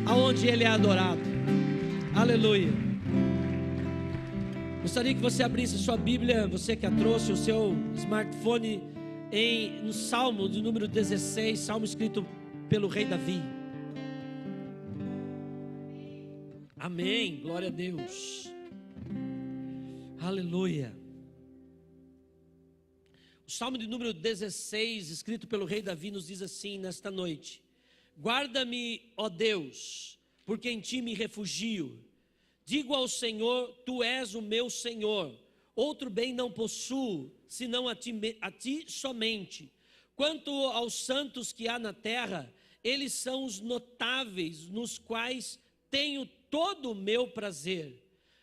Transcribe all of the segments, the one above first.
aonde Ele é adorado. Aleluia. Gostaria que você abrisse sua Bíblia, você que a trouxe, o seu smartphone, no Salmo de número 16, Salmo escrito pelo rei Davi. Amém, glória a Deus. Aleluia. O Salmo de número 16, escrito pelo rei Davi, nos diz assim nesta noite: guarda-me, ó Deus, porque em ti me refugio. Digo ao Senhor, tu és o meu Senhor. Outro bem não possuo, senão a ti somente. Quanto aos santos que há na terra, eles são os notáveis, nos quais tenho todo o meu prazer.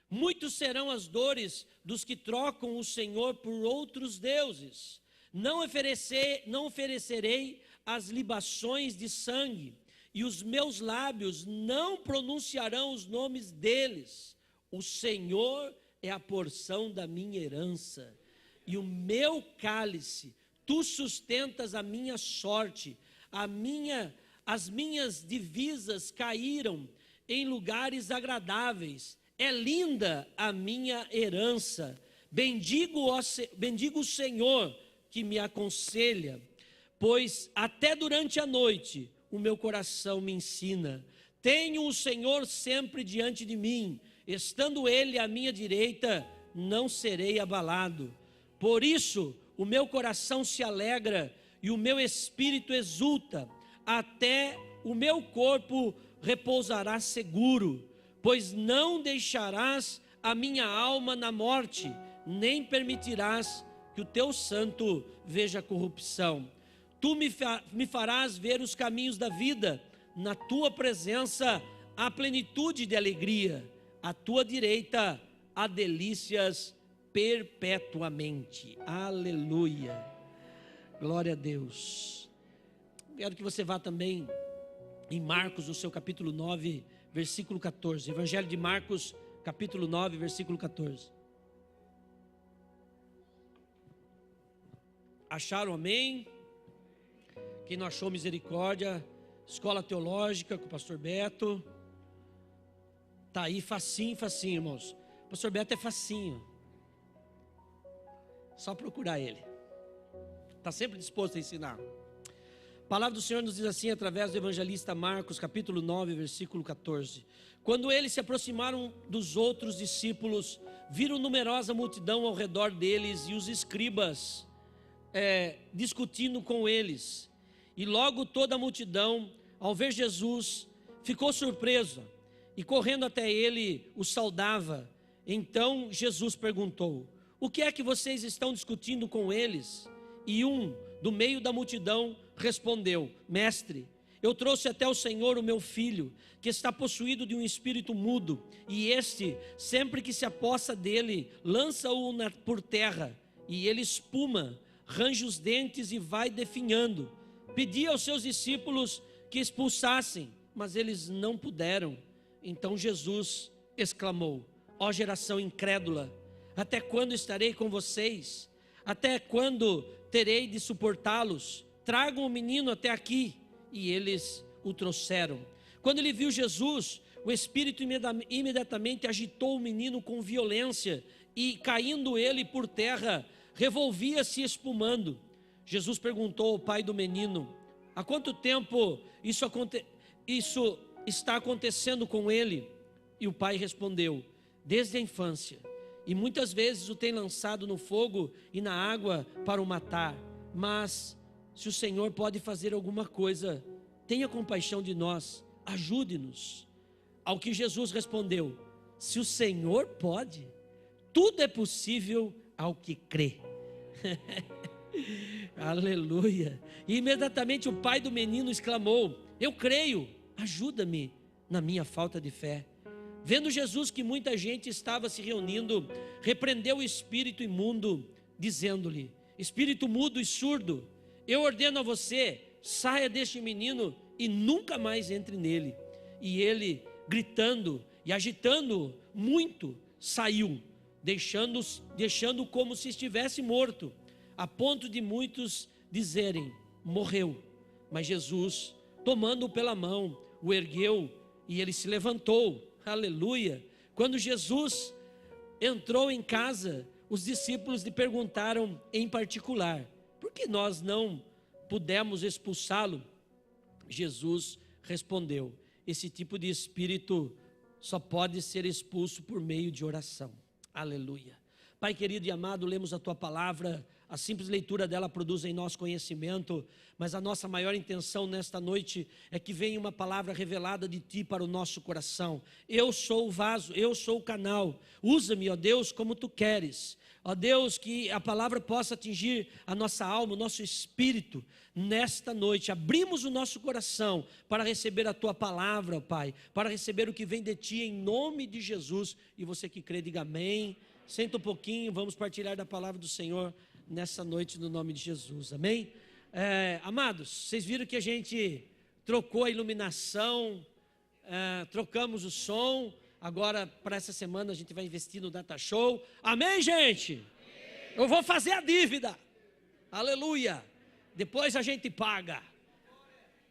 Muitos serão as dores dos que trocam o Senhor por outros deuses. Não oferecerei as libações de sangue, e os meus lábios não pronunciarão os nomes deles. O Senhor é a porção da minha herança, e o meu cálice. Tu sustentas a minha sorte. As minhas divisas caíram em lugares agradáveis. É linda a minha herança. Bendigo o Senhor que me aconselha, pois até durante a noite o meu coração me ensina. Tenho o Senhor sempre diante de mim, estando Ele à minha direita, não serei abalado. Por isso o meu coração se alegra e o meu espírito exulta. Até o meu corpo repousará seguro, pois não deixarás a minha alma na morte, nem permitirás que o teu santo veja corrupção. Tu me farás ver os caminhos da vida. Na tua presença há plenitude de alegria. À tua direita há delícias perpetuamente. Aleluia. Glória a Deus. Quero que você vá também em Marcos, no seu capítulo 9, versículo 14. Evangelho de Marcos, capítulo 9, versículo 14. Acharam, amém? Quem não achou, misericórdia. Escola Teológica com o pastor Beto. Está aí, facinho, irmãos. O pastor Beto é facinho. Só procurar ele. Está sempre disposto a ensinar. A palavra do Senhor nos diz assim, através do evangelista Marcos, capítulo 9, versículo 14. Quando eles se aproximaram dos outros discípulos, viram numerosa multidão ao redor deles e os escribas discutindo com eles. E logo toda a multidão, ao ver Jesus, ficou surpresa e correndo até ele, o saudava. Então Jesus perguntou: o que é que vocês estão discutindo com eles? E um do meio da multidão respondeu: mestre, eu trouxe até o Senhor o meu filho, que está possuído de um espírito mudo, e este, sempre que se apossa dele, lança-o por terra, e ele espuma, range os dentes e vai definhando. Pedi aos seus discípulos que expulsassem, mas eles não puderam. Então Jesus exclamou: ó geração incrédula, até quando estarei com vocês? Até quando terei de suportá-los? Tragam o menino até aqui. E eles o trouxeram. Quando ele viu Jesus, o espírito imediatamente agitou o menino com violência, e caindo ele por terra, revolvia-se espumando. Jesus perguntou ao pai do menino: há quanto tempo isso está acontecendo com ele? E o pai respondeu: desde a infância, e muitas vezes o tem lançado no fogo e na água para o matar. Mas se o Senhor pode fazer alguma coisa, tenha compaixão de nós, ajude-nos. Ao que Jesus respondeu: se o Senhor pode, tudo é possível ao que crê. Aleluia. E imediatamente o pai do menino exclamou: eu creio, ajuda-me na minha falta de fé. Vendo Jesus que muita gente estava se reunindo, repreendeu o espírito imundo, dizendo-lhe: espírito mudo e surdo, eu ordeno a você, saia deste menino e nunca mais entre nele. E ele, gritando e agitando muito, saiu, deixando como se estivesse morto, a ponto de muitos dizerem: morreu. Mas Jesus, tomando-o pela mão, o ergueu e ele se levantou, aleluia. Quando Jesus entrou em casa, os discípulos lhe perguntaram em particular: por que nós não pudemos expulsá-lo? Jesus respondeu: esse tipo de espírito só pode ser expulso por meio de oração. Aleluia. Pai querido e amado, lemos a tua palavra, a simples leitura dela produz em nós conhecimento, mas a nossa maior intenção nesta noite é que venha uma palavra revelada de ti para o nosso coração. Eu sou o vaso, eu sou o canal, usa-me, ó Deus, como tu queres. Ó Deus, que a palavra possa atingir a nossa alma, o nosso espírito, nesta noite. Abrimos o nosso coração para receber a tua palavra, ó Pai, para receber o que vem de ti, em nome de Jesus. E você que crê, diga amém. Senta um pouquinho, vamos partilhar da palavra do Senhor nessa noite, no nome de Jesus, amém? Amados, vocês viram que a gente trocou a iluminação, trocamos o som. Agora, para essa semana, a gente vai investir no Data Show. Amém, gente? Eu vou fazer a dívida. Aleluia. Depois a gente paga.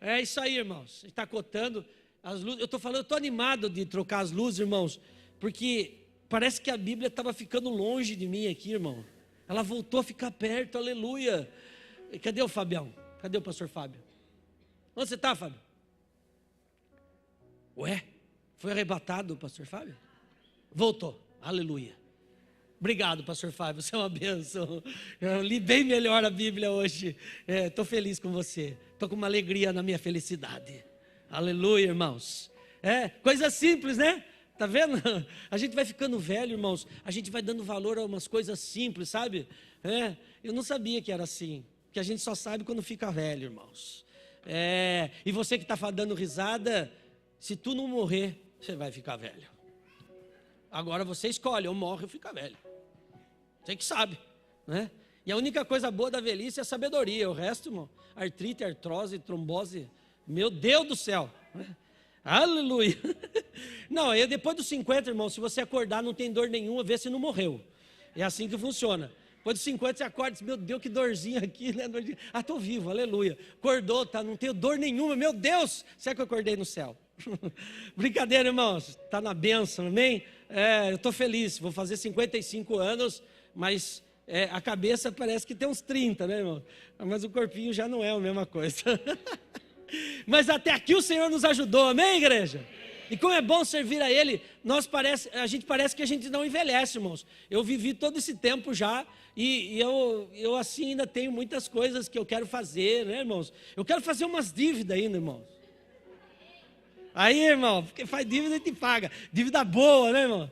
É isso aí, irmãos. A gente está cotando as luzes. Eu estou animado de trocar as luzes, irmãos, porque parece que a Bíblia estava ficando longe de mim aqui, irmão. Ela voltou a ficar perto, aleluia. Cadê o Fabião? Cadê o pastor Fábio? Onde você está, Fábio? Ué? Foi arrebatado o pastor Fábio? Voltou, aleluia. Obrigado, pastor Fábio, você é uma bênção. Eu li bem melhor a Bíblia hoje. Estou feliz com você. Estou com uma alegria na minha felicidade. Aleluia, irmãos. Coisa simples, né? Tá vendo? A gente vai ficando velho, irmãos. A gente vai dando valor a umas coisas simples, sabe? Eu não sabia que era assim. Que a gente só sabe quando fica velho, irmãos. E você que está dando risada, se tu não morrer, você vai ficar velho. Agora você escolhe, ou morre ou fica velho. Você que sabe, né? E a única coisa boa da velhice é a sabedoria. O resto, irmão, artrite, artrose, trombose, meu Deus do céu, né? Aleluia. Não, depois dos 50, irmão, se você acordar não tem dor nenhuma, vê se não morreu. É assim que funciona. Depois dos 50 você acorda e diz: meu Deus, que dorzinha aqui, né? Estou vivo, aleluia. Acordou, tá, não tenho dor nenhuma, meu Deus, será que eu acordei no céu? Brincadeira, irmãos, está na bênção, amém? Eu estou feliz, vou fazer 55 anos, mas a cabeça parece que tem uns 30, né, irmão? Mas o corpinho já não é a mesma coisa. Mas até aqui o Senhor nos ajudou, amém, igreja? E como é bom servir a Ele, a gente parece que a gente não envelhece, irmãos. Eu vivi todo esse tempo já, e eu assim ainda tenho muitas coisas que eu quero fazer, né, irmãos? Eu quero fazer umas dívidas ainda, irmãos. Aí, irmão, porque faz dívida e te paga. Dívida boa, né, irmão?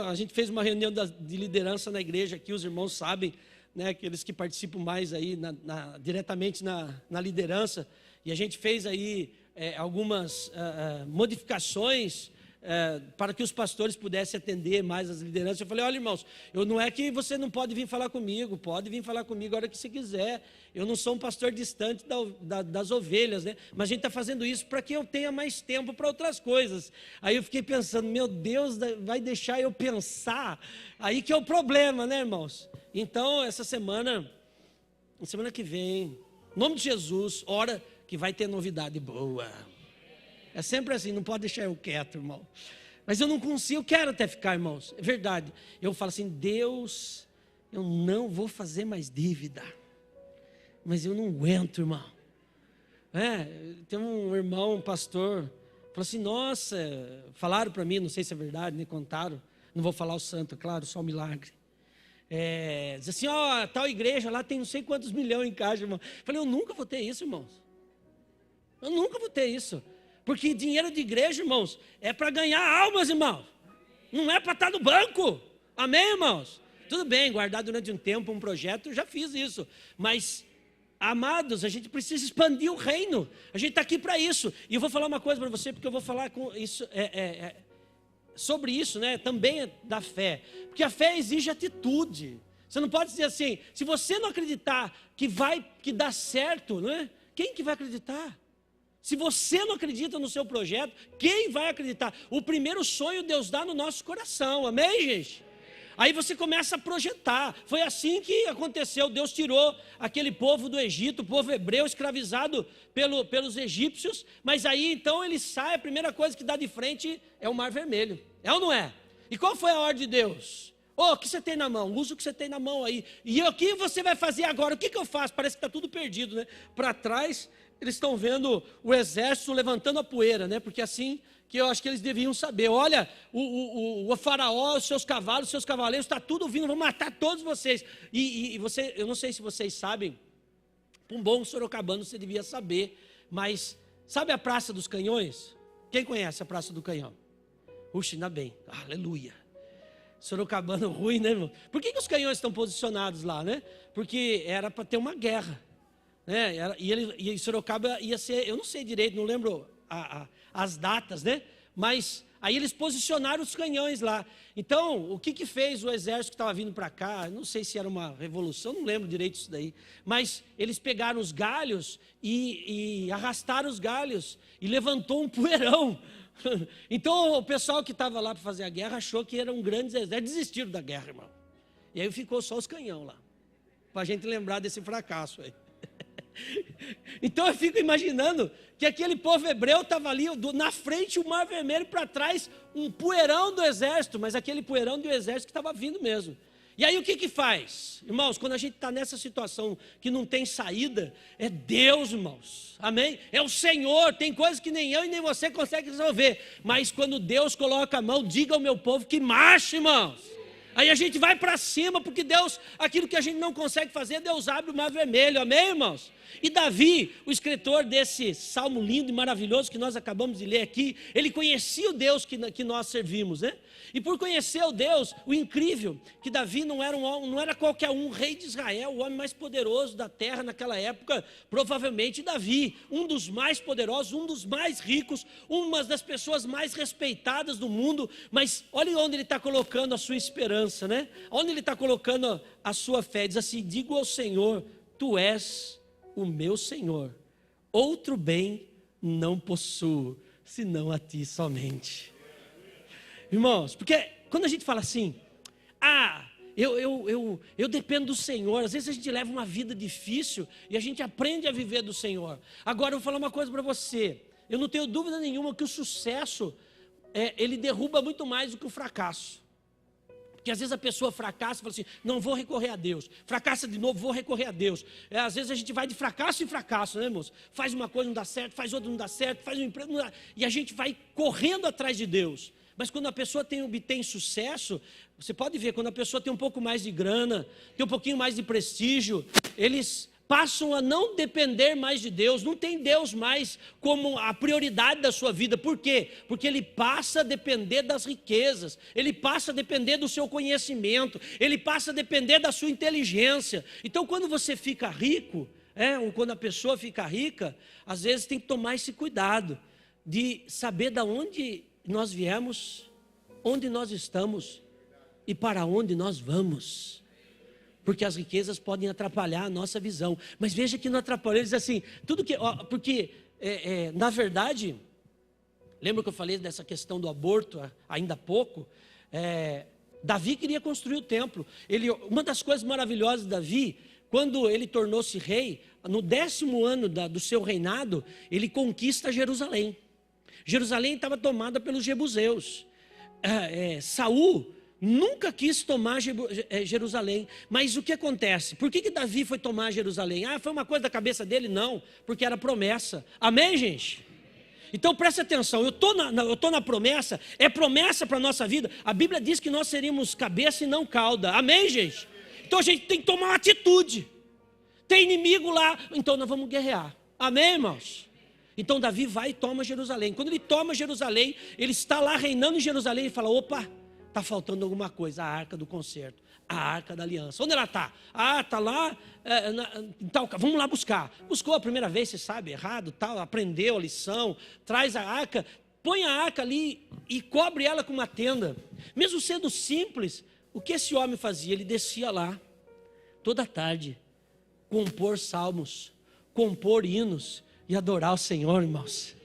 A gente fez uma reunião de liderança na igreja aqui, os irmãos sabem, né, aqueles que participam mais aí diretamente na liderança, e a gente fez aí algumas modificações para que os pastores pudessem atender mais as lideranças. Eu falei: olha, irmãos, não é que você não pode vir falar comigo, pode vir falar comigo a hora que você quiser. Eu não sou um pastor distante das ovelhas, né? Mas a gente está fazendo isso para que eu tenha mais tempo para outras coisas. Aí eu fiquei pensando: meu Deus, vai deixar eu pensar? Aí que é o problema, né, irmãos? Então, semana que vem, em nome de Jesus, ora que vai ter novidade boa. É sempre assim, não pode deixar eu quieto, irmão. Mas eu não consigo, eu quero até ficar, irmãos. É verdade. Eu falo assim: Deus, eu não vou fazer mais dívida. Mas eu não aguento, irmão. Tem um irmão, um pastor, falou assim: nossa, falaram para mim, não sei se é verdade, nem contaram. Não vou falar o santo, claro, só o milagre. Diz assim: tal igreja lá tem não sei quantos milhões em caixa, irmão. Eu falei: eu nunca vou ter isso, irmãos. Eu nunca vou ter isso. Porque dinheiro de igreja, irmãos, é para ganhar almas, irmãos. Não é para estar no banco. Amém, irmãos? Tudo bem, guardar durante um tempo um projeto, eu já fiz isso. Mas, amados, a gente precisa expandir o reino. A gente está aqui para isso. E eu vou falar uma coisa para você, porque eu vou falar com isso, sobre isso, né? Também da fé. Porque a fé exige atitude. Você não pode dizer assim: se você não acreditar que dá certo, né? Quem que vai acreditar? Se você não acredita no seu projeto, quem vai acreditar? O primeiro sonho Deus dá no nosso coração, amém, gente? Aí você começa a projetar. Foi assim que aconteceu. Deus tirou aquele povo do Egito, o povo hebreu escravizado pelos egípcios. Mas aí então ele sai, a primeira coisa que dá de frente é o Mar Vermelho. É ou não é? E qual foi a ordem de Deus? O que você tem na mão? Usa o que você tem na mão aí. E o que você vai fazer agora? O que eu faço? Parece que está tudo perdido, né? Para trás, eles estão vendo o exército levantando a poeira, né? Porque assim que eu acho que eles deviam saber. Olha, o faraó, os seus cavalos, os seus cavaleiros, está tudo vindo, vão matar todos vocês. E você, eu não sei se vocês sabem, um bom sorocabano você devia saber, mas sabe a Praça dos Canhões? Quem conhece a Praça do Canhão? Puxa, ainda bem, aleluia. Sorocabano ruim, né, irmão? Por que os canhões estão posicionados lá, né? Porque era para ter uma guerra, né? E Sorocaba ia ser, eu não sei direito, não lembro as datas, né? Mas aí eles posicionaram os canhões lá. Então, o que fez o exército que estava vindo para cá? Não sei se era uma revolução, não lembro direito disso daí. Mas eles pegaram os galhos e arrastaram os galhos e levantou um poeirão. Então o pessoal que estava lá para fazer a guerra achou que era um grande exército, desistiram da guerra, irmão. E aí ficou só os canhão lá, para a gente lembrar desse fracasso aí. Então eu fico imaginando que aquele povo hebreu estava ali, na frente o Mar Vermelho, para trás um poeirão do exército, mas aquele poeirão do exército que estava vindo mesmo. E aí o que faz? Irmãos, quando a gente está nessa situação que não tem saída, é Deus, irmãos, amém? É o Senhor, tem coisas que nem eu e nem você consegue resolver, mas quando Deus coloca a mão, diga ao meu povo que marche, irmãos. Aí a gente vai para cima, porque Deus, aquilo que a gente não consegue fazer, Deus abre o Mar Vermelho, amém, irmãos? E Davi, o escritor desse salmo lindo e maravilhoso que nós acabamos de ler aqui, ele conhecia o Deus que nós servimos, né? E por conhecer o Deus, o incrível, que Davi não era qualquer um, rei de Israel, o homem mais poderoso da terra naquela época, provavelmente Davi, um dos mais poderosos, um dos mais ricos, uma das pessoas mais respeitadas do mundo, mas olha onde ele está colocando a sua esperança, né? Onde ele está colocando a sua fé, diz assim: digo ao Senhor, tu és o meu Senhor, outro bem não possuo, senão a ti somente. Irmãos, porque quando a gente fala assim, eu dependo do Senhor, às vezes a gente leva uma vida difícil e a gente aprende a viver do Senhor. Agora eu vou falar uma coisa para você, eu não tenho dúvida nenhuma que o sucesso, ele derruba muito mais do que o fracasso. Porque às vezes a pessoa fracassa e fala assim, não vou recorrer a Deus. Fracassa de novo, vou recorrer a Deus. Às vezes a gente vai de fracasso em fracasso, né, irmãos? Faz uma coisa, não dá certo, faz outra, não dá certo, faz um emprego, não dá. E a gente vai correndo atrás de Deus. Mas quando a pessoa obtém sucesso, você pode ver, quando a pessoa tem um pouco mais de grana, tem um pouquinho mais de prestígio, eles passam a não depender mais de Deus, não tem Deus mais como a prioridade da sua vida. Por quê? Porque ele passa a depender das riquezas, ele passa a depender do seu conhecimento, ele passa a depender da sua inteligência. Então quando você fica rico, ou quando a pessoa fica rica, às vezes tem que tomar esse cuidado de saber de onde nós viemos, onde nós estamos e para onde nós vamos. Porque as riquezas podem atrapalhar a nossa visão. Mas veja que não atrapalha, ele diz assim, porque na verdade, lembra que eu falei dessa questão do aborto ainda há pouco? Davi queria construir o templo. Uma das coisas maravilhosas de Davi, quando ele tornou-se rei, no 10º ano do seu reinado, ele conquista Jerusalém. Jerusalém estava tomada pelos jebuseus. Saul nunca quis tomar Jerusalém. Mas o que acontece? Por que Davi foi tomar Jerusalém? Foi uma coisa da cabeça dele? Não, porque era promessa. Amém, gente? Então preste atenção, eu estou na promessa, é promessa para a nossa vida. A Bíblia diz que nós seríamos cabeça e não cauda. Amém, gente? Então a gente tem que tomar uma atitude. Tem inimigo lá, então nós vamos guerrear. Amém, irmãos? Então Davi vai e toma Jerusalém. Quando ele toma Jerusalém, ele está lá reinando em Jerusalém e fala, opa, está faltando alguma coisa, a arca do concerto, a arca da aliança. Onde ela está? Está lá, vamos lá buscar. Buscou a primeira vez, você sabe, errado, tal, aprendeu a lição, traz a arca, põe a arca ali e cobre ela com uma tenda. Mesmo sendo simples, o que esse homem fazia? Ele descia lá, toda tarde, compor salmos, compor hinos e adorar o Senhor, irmãos.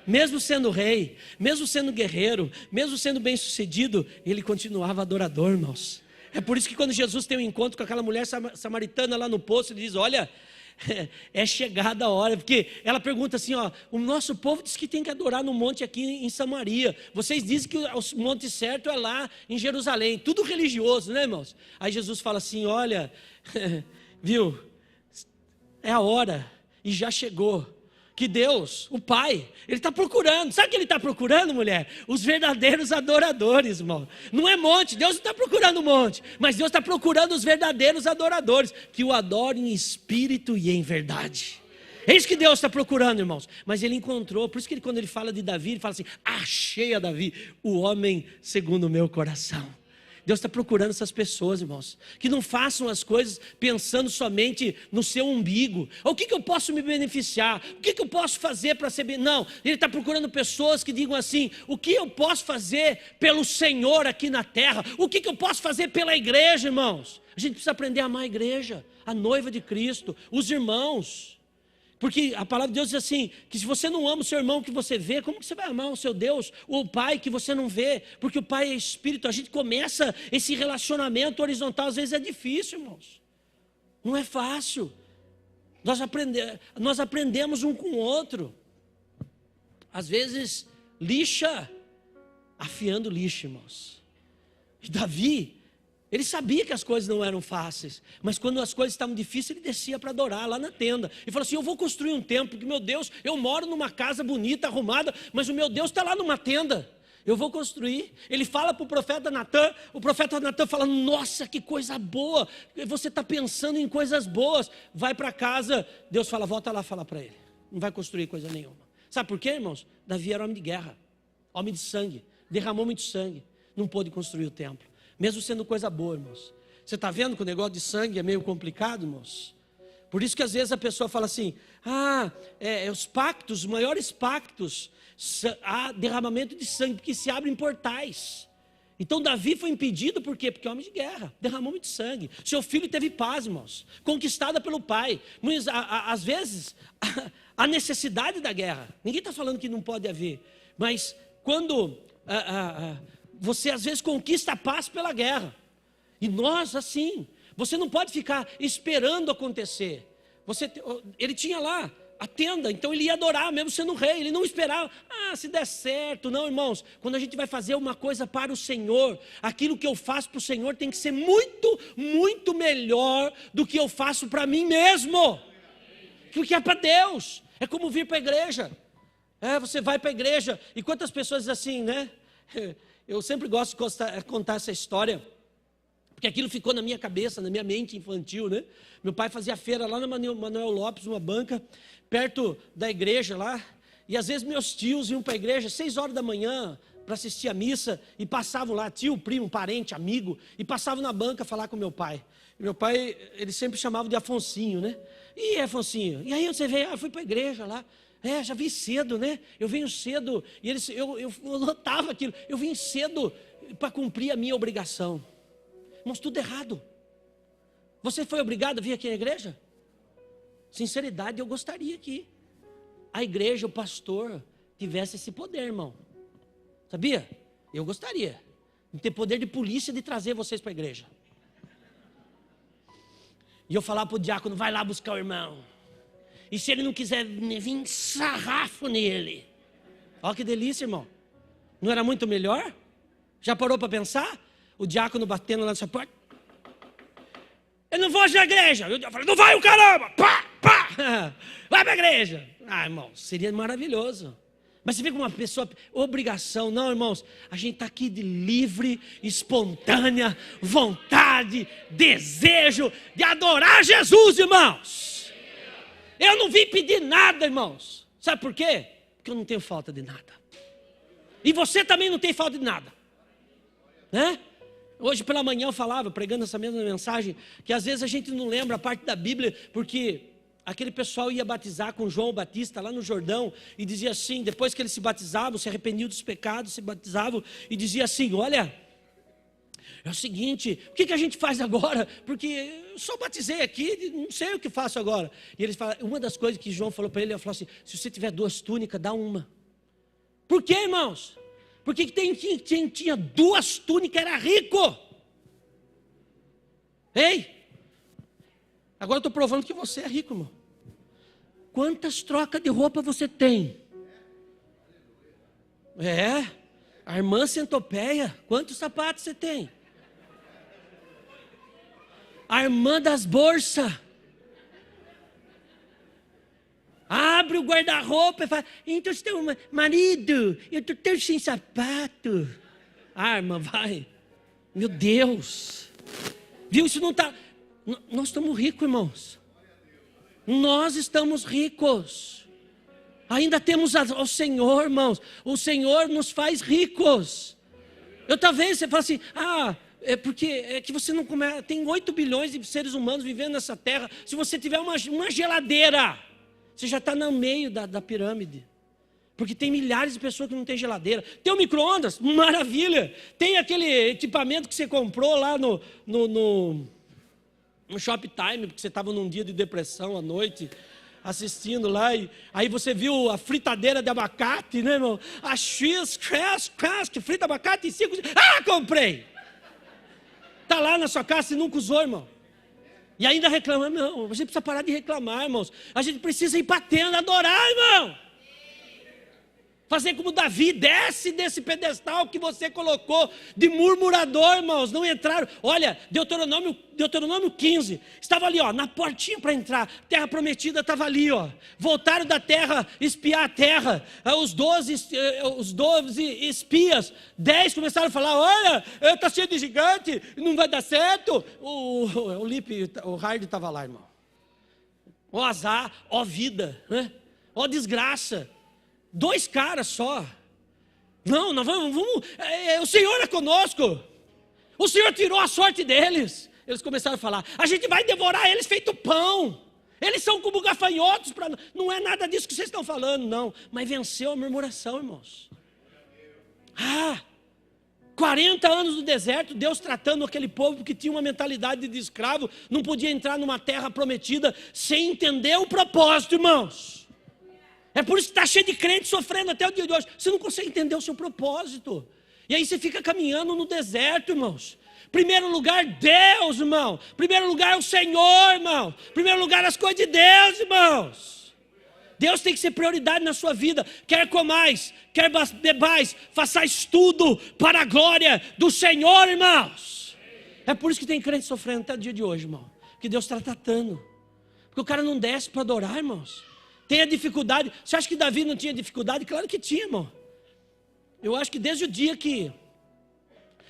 Mesmo sendo rei, mesmo sendo guerreiro, mesmo sendo bem sucedido, ele continuava adorador, irmãos. É por isso que quando Jesus tem um encontro com aquela mulher samaritana lá no poço, ele diz, olha, é chegada a hora, porque ela pergunta assim, ó, o nosso povo diz que tem que adorar no monte aqui em Samaria, vocês dizem que o monte certo é lá em Jerusalém, tudo religioso, né, irmãos? Aí Jesus fala assim, olha, viu, é a hora, e já chegou, que Deus, o Pai, Ele está procurando, sabe o que Ele está procurando, mulher? Os verdadeiros adoradores, irmão. Não é monte, Deus não está procurando monte, mas Deus está procurando os verdadeiros adoradores, que o adorem em espírito e em verdade. É isso que Deus está procurando, irmãos. Mas Ele encontrou, por isso que quando Ele fala de Davi, Ele fala assim, achei a Davi, o homem segundo o meu coração. Deus está procurando essas pessoas, irmãos, que não façam as coisas pensando somente no seu umbigo. O que eu posso me beneficiar? O que eu posso fazer para ser bem? Não, Ele está procurando pessoas que digam assim, o que eu posso fazer pelo Senhor aqui na terra? O que eu posso fazer pela igreja, irmãos? A gente precisa aprender a amar a igreja, a noiva de Cristo, os irmãos. Porque a palavra de Deus diz assim, que se você não ama o seu irmão que você vê, como que você vai amar o seu Deus? Ou o Pai que você não vê? Porque o Pai é Espírito, a gente começa esse relacionamento horizontal, às vezes é difícil, irmãos. Não é fácil. Nós aprendemos um com o outro. Às vezes, lixa, afiando lixa, irmãos. E Davi, ele sabia que as coisas não eram fáceis, mas quando as coisas estavam difíceis, ele descia para adorar lá na tenda. E falou assim, eu vou construir um templo, porque meu Deus, eu moro numa casa bonita, arrumada, mas o meu Deus está lá numa tenda. Eu vou construir. Ele fala para o profeta Natan, o profeta Natan fala, nossa, que coisa boa, você está pensando em coisas boas. Vai para casa, Deus fala, volta lá falar para ele. Não vai construir coisa nenhuma. Sabe por quê, irmãos? Davi era homem de guerra, homem de sangue, derramou muito sangue, não pôde construir o templo. Mesmo sendo coisa boa, irmãos. Você está vendo que o negócio de sangue é meio complicado, irmãos? Por isso que às vezes a pessoa fala assim, os pactos, os maiores pactos, há derramamento de sangue, porque se abrem portais. Então Davi foi impedido, por quê? Porque é homem de guerra, derramou muito sangue. Seu filho teve paz, irmãos, conquistada pelo pai. Mas às vezes, a necessidade da guerra, ninguém está falando que não pode haver, mas quando... você às vezes conquista a paz pela guerra. E nós assim, você não pode ficar esperando acontecer. Ele tinha lá a tenda, então ele ia adorar mesmo sendo rei. Ele não esperava, se der certo. Não, irmãos, quando a gente vai fazer uma coisa para o Senhor, aquilo que eu faço para o Senhor tem que ser muito, muito melhor do que eu faço para mim mesmo. Porque é para Deus. É como vir para a igreja. Você vai para a igreja, e quantas pessoas dizem assim, né? Eu sempre gosto de contar essa história, porque aquilo ficou na minha cabeça, na minha mente infantil, né? Meu pai fazia feira lá na Manuel Lopes, uma banca, perto da igreja lá, e às vezes meus tios iam para a igreja 6 horas da manhã para assistir a missa, e passavam lá, tio, primo, parente, amigo, e passavam na banca falar com meu pai. E meu pai, ele sempre chamava de Afonsinho, né? E Afonsinho, e aí você veio, fui para a igreja lá. Já vim cedo, né? Eu venho cedo, e eu notava aquilo, eu vim cedo para cumprir a minha obrigação. Irmãos, tudo errado. Você foi obrigado a vir aqui à igreja? Sinceridade, eu gostaria que a igreja, o pastor, tivesse esse poder, irmão. Sabia? Eu gostaria de ter poder de polícia de trazer vocês para a igreja. E eu falar para o diácono, vai lá buscar o irmão. E se ele não quiser vir, sarrafo nele. Olha que delícia, irmão. Não era muito melhor? Já parou para pensar? O diácono batendo lá na sua porta. Eu não vou na igreja. Eu falei, não vai o caramba. Pá, pá. Vai para a igreja. Irmão, seria maravilhoso. Mas você vê como uma pessoa, obrigação. Não, irmãos, a gente está aqui de livre, espontânea vontade, desejo de adorar Jesus, irmãos. Eu não vim pedir nada, irmãos. Sabe por quê? Porque eu não tenho falta de nada. E você também não tem falta de nada. Né? Hoje pela manhã eu falava, pregando essa mesma mensagem, que às vezes a gente não lembra a parte da Bíblia, porque aquele pessoal ia batizar com João Batista lá no Jordão, e dizia assim, depois que eles se batizavam, se arrependiam dos pecados, se batizavam, e dizia assim, olha, é o seguinte, o que a gente faz agora? Porque eu só batizei aqui, não sei o que faço agora. E eles falam, uma das coisas que João falou para ele falou assim, se você tiver 2 túnicas, dá uma. Por quê, irmãos? Porque quem tinha 2 túnicas era rico. Ei, agora eu estou provando que você é rico, irmão. Quantas trocas de roupa você tem? A irmã Centopeia, quantos sapatos você tem? A irmã das bolsas. Abre o guarda-roupa e fala, então você tem um marido, eu estou tão sem sapato. Irmã, vai. Meu Deus. Viu, isso não está... Nós estamos ricos, irmãos. Nós estamos ricos. Ainda temos o Senhor, irmãos. O Senhor nos faz ricos. Talvez você fale assim, é porque é que você não começa. Tem 8 bilhões de seres humanos vivendo nessa terra. Se você tiver uma geladeira, você já está no meio da pirâmide. Porque tem milhares de pessoas que não têm geladeira. Tem o micro-ondas, maravilha. Tem aquele equipamento que você comprou lá no Shoptime, porque você estava num dia de depressão à noite, assistindo lá, e aí você viu a fritadeira de abacate, né, irmão? A que frita abacate em 5... comprei! Está lá na sua casa e nunca usou, irmão. E ainda reclama. Não, a gente precisa parar de reclamar, irmãos. A gente precisa ir para a tenda adorar, irmão. Fazer como Davi, desce desse pedestal que você colocou de murmurador, irmãos. Não entraram. Olha, Deuteronômio 15. Estava ali, na portinha para entrar. Terra prometida estava ali, Voltaram da terra, espiar a terra. Os 12 espias, 10 começaram a falar, olha, está cheio de gigante, não vai dar certo. O Hard estava lá, irmão. Ó azar, ó vida, né? Ó desgraça. 2 caras só. Não, nós vamos o Senhor é conosco. O Senhor tirou a sorte deles. Eles começaram a falar, a gente vai devorar eles feito pão. Eles são como gafanhotos. Não é nada disso que vocês estão falando, não. Mas venceu a murmuração, irmãos. 40 anos no deserto, Deus tratando aquele povo que tinha uma mentalidade de escravo, não podia entrar numa terra prometida sem entender o propósito, irmãos. É por isso que está cheio de crente sofrendo até o dia de hoje. Você não consegue entender o seu propósito. E aí você fica caminhando no deserto, irmãos. Primeiro lugar, Deus, irmão. Primeiro lugar, o Senhor, irmão. Primeiro lugar, as coisas de Deus, irmãos. Deus tem que ser prioridade na sua vida. Quer comais, quer bebais, façais tudo para a glória do Senhor, irmãos. É por isso que tem crente sofrendo até o dia de hoje, irmão. Que Deus está tratando. Porque o cara não desce para adorar, irmãos. Tem a dificuldade. Você acha que Davi não tinha dificuldade? Claro que tinha, irmão. Eu acho que desde o dia que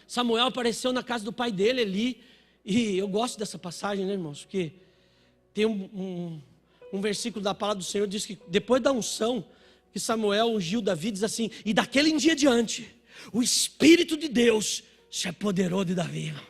Samuel apareceu na casa do pai dele, Eli, e eu gosto dessa passagem, né, irmãos? Porque tem um versículo da palavra do Senhor, diz que depois da unção, que Samuel ungiu Davi, diz assim, e daquele em dia diante, o Espírito de Deus se apoderou de Davi, irmão.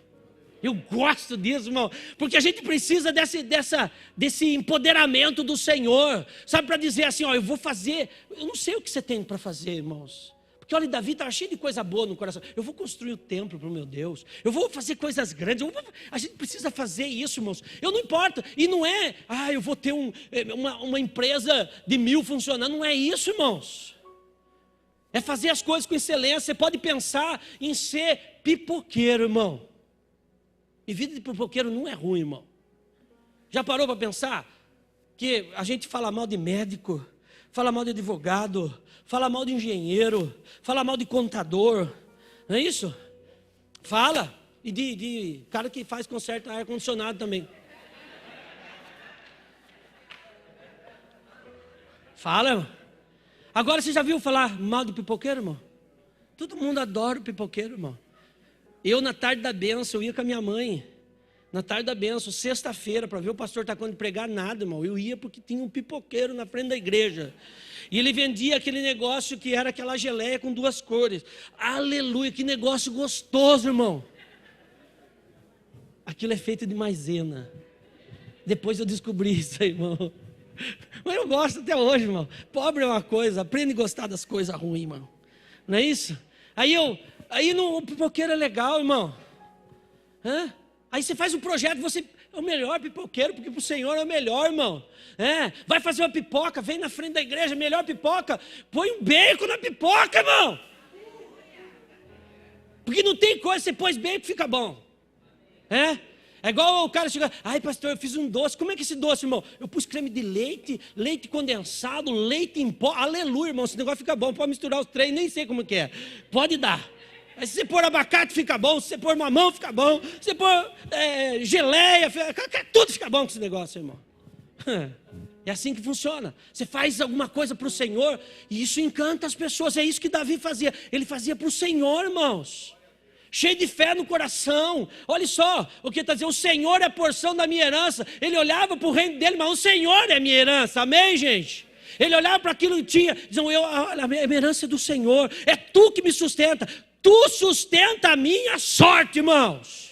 Eu gosto disso, irmão, porque a gente precisa desse empoderamento do Senhor, sabe, para dizer assim, eu vou fazer, eu não sei o que você tem para fazer, irmãos, porque olha, Davi estava cheio de coisa boa no coração, eu vou construir o templo para o meu Deus, eu vou fazer coisas grandes, a gente precisa fazer isso, irmãos, eu não importa, e não é, eu vou ter uma empresa de 1000 funcionando, não é isso, irmãos, é fazer as coisas com excelência. Você pode pensar em ser pipoqueiro, irmão. E vida de pipoqueiro não é ruim, irmão. Já parou para pensar que a gente fala mal de médico, fala mal de advogado, fala mal de engenheiro, fala mal de contador, não é isso? Fala. E de cara que faz conserto ar-condicionado também. Fala, irmão. Agora você já viu falar mal de pipoqueiro, irmão? Todo mundo adora o pipoqueiro, irmão. Eu, na tarde da bênção, eu ia com a minha mãe, na tarde da bênção, sexta-feira, para ver o pastor Tacão de pregar, nada, irmão. Eu ia porque tinha um pipoqueiro na frente da igreja. E ele vendia aquele negócio que era aquela geleia com 2 cores. Aleluia, que negócio gostoso, irmão. Aquilo é feito de maisena. Depois eu descobri isso aí, irmão. Mas eu gosto até hoje, irmão. Pobre é uma coisa, aprende a gostar das coisas ruins, irmão. Não é isso? Aí o pipoqueiro é legal, irmão. Aí você faz um projeto, você é o melhor pipoqueiro, porque para o Senhor é o melhor, irmão. Vai fazer uma pipoca, vem na frente da igreja, melhor pipoca, põe um bacon na pipoca, irmão. Porque não tem coisa, você pôs bacon, fica bom. É igual o cara chegar, ai pastor, eu fiz um doce. Como é que é esse doce, irmão? Eu pus creme de leite, leite condensado, leite em pó. Aleluia, irmão, esse negócio fica bom. Pode misturar os três, nem sei como que é. Pode dar. Aí, se você pôr abacate, fica bom. Se você pôr mamão, fica bom. Se você pôr geleia, tudo fica bom com esse negócio, irmão. É assim que funciona. Você faz alguma coisa para o Senhor e isso encanta as pessoas. É isso que Davi fazia. Ele fazia para o Senhor, irmãos. Cheio de fé no coração. Olha só o que está dizendo: o Senhor é a porção da minha herança. Ele olhava para o reino dele, mas o Senhor é a minha herança. Amém, gente? Ele olhava para aquilo que tinha, dizendo: a minha herança é do Senhor. É tu que me sustenta. Tu sustenta a minha sorte, irmãos.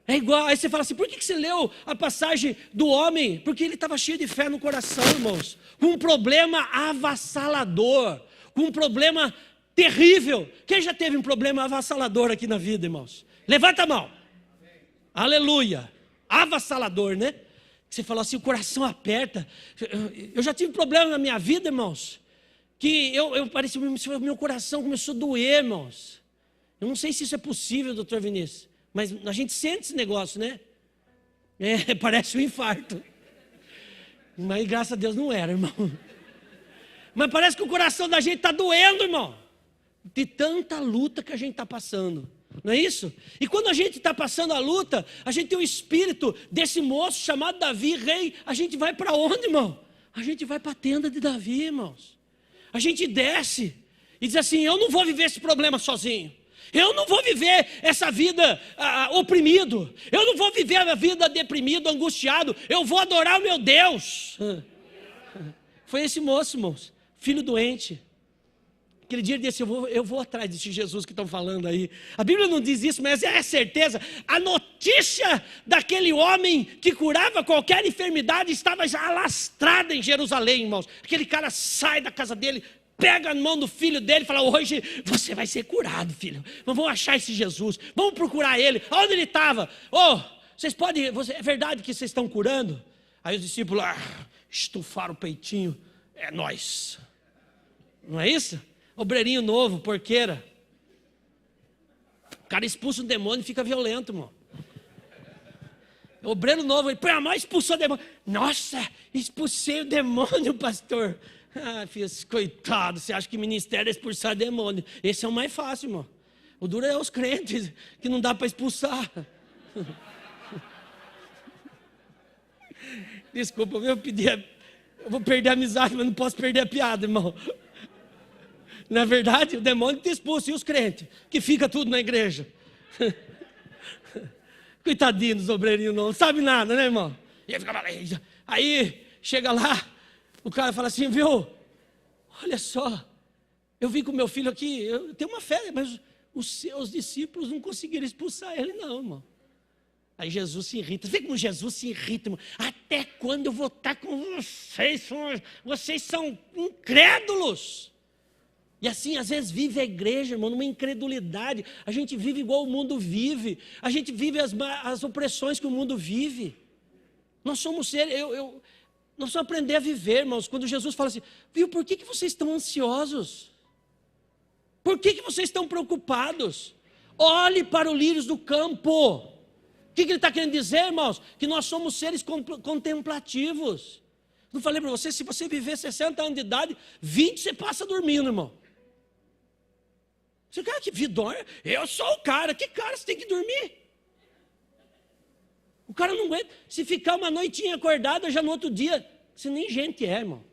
É igual, aí você fala assim: por que você leu a passagem do homem? Porque ele estava cheio de fé no coração, irmãos. Com um problema avassalador, com um problema terrível. Quem já teve um problema avassalador aqui na vida, irmãos? Levanta a mão. Aleluia. Avassalador, né? Você falou assim, o coração aperta. Eu já tive problema na minha vida, irmãos, que eu parecia, meu coração começou a doer, irmãos. Eu não sei se isso é possível, doutor Vinícius, mas a gente sente esse negócio, né? Parece um infarto. Mas graças a Deus não era, irmão. Mas parece que o coração da gente está doendo, irmão, de tanta luta que a gente está passando, não é isso? E quando a gente está passando a luta, a gente tem o espírito desse moço chamado Davi, rei. A gente vai para onde, irmão? A gente vai para a tenda de Davi, irmãos. A gente desce e diz assim: eu não vou viver esse problema sozinho. Eu não vou viver essa vida oprimido. Eu não vou viver a vida deprimido, angustiado. Eu vou adorar o meu Deus. Foi esse moço, irmãos, filho doente. Aquele dia ele disse: eu vou atrás desse Jesus que estão falando aí. A Bíblia não diz isso, mas é certeza. A notícia daquele homem que curava qualquer enfermidade estava já alastrada em Jerusalém, irmãos. Aquele cara sai da casa dele, pega a mão do filho dele e fala: hoje você vai ser curado, filho. Vamos achar esse Jesus, vamos procurar ele. Onde ele estava? Vocês podem, é verdade que vocês estão curando? Aí os discípulos estufaram o peitinho. É nós. Não é isso? Obreirinho novo, porqueira. O cara expulsa um demônio e fica violento, irmão. Obreiro novo, ele põe a mão e expulsou o demônio. Nossa, expulsei o demônio, pastor. Filho, coitado, você acha que ministério é expulsar demônio? Esse é o mais fácil, irmão. O duro é os crentes, que não dá para expulsar. Desculpa, eu vou perder a amizade, mas não posso perder a piada, irmão. Na verdade, o demônio te expulsa, e os crentes, que fica tudo na igreja. Coitadinho dos obreirinhos, não sabe nada, né, irmão? E aí chega lá, o cara fala assim: viu, olha só, eu vim com meu filho aqui, eu tenho uma fé, mas os seus discípulos não conseguiram expulsar ele não, irmão. Aí Jesus se irrita. Vê como Jesus se irrita, irmão. Até quando eu vou estar com vocês? Vocês são incrédulos. E assim, às vezes, vive a igreja, irmão, numa incredulidade. A gente vive igual o mundo vive. A gente vive as opressões que o mundo vive. Nós somos seres... Nós vamos aprender a viver, irmãos. Quando Jesus fala assim: viu, por que vocês estão ansiosos? Por que vocês estão preocupados? Olhe para os lírios do campo. O que ele está querendo dizer, irmãos? Que nós somos seres contemplativos. Não falei para você, se você viver 60 anos de idade, 20 você passa dormindo, irmão. Você, cara, que vidória, eu sou o cara. Que cara, você tem que dormir? O cara não aguenta. Se ficar uma noitinha acordada, já no outro dia, você nem gente é, irmão.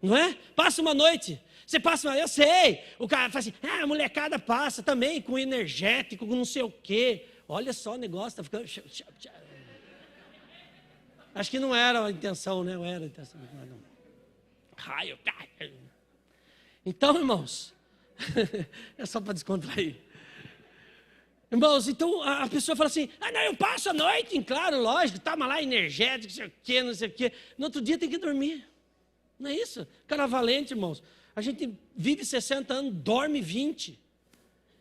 Não é? Passa uma noite. Você passa, eu sei. O cara fala assim: a molecada passa também com energético, com não sei o quê. Olha só o negócio, está ficando... Acho que não era a intenção, né? Não era a intenção. Não. Raio. Então, irmãos, é só para descontrair. Irmãos, então a pessoa fala assim: não, eu passo a noite, claro, lógico, toma lá energético, não sei o quê. No outro dia tem que dormir. Não é isso? Cara valente, irmãos. A gente vive 60 anos, dorme 20.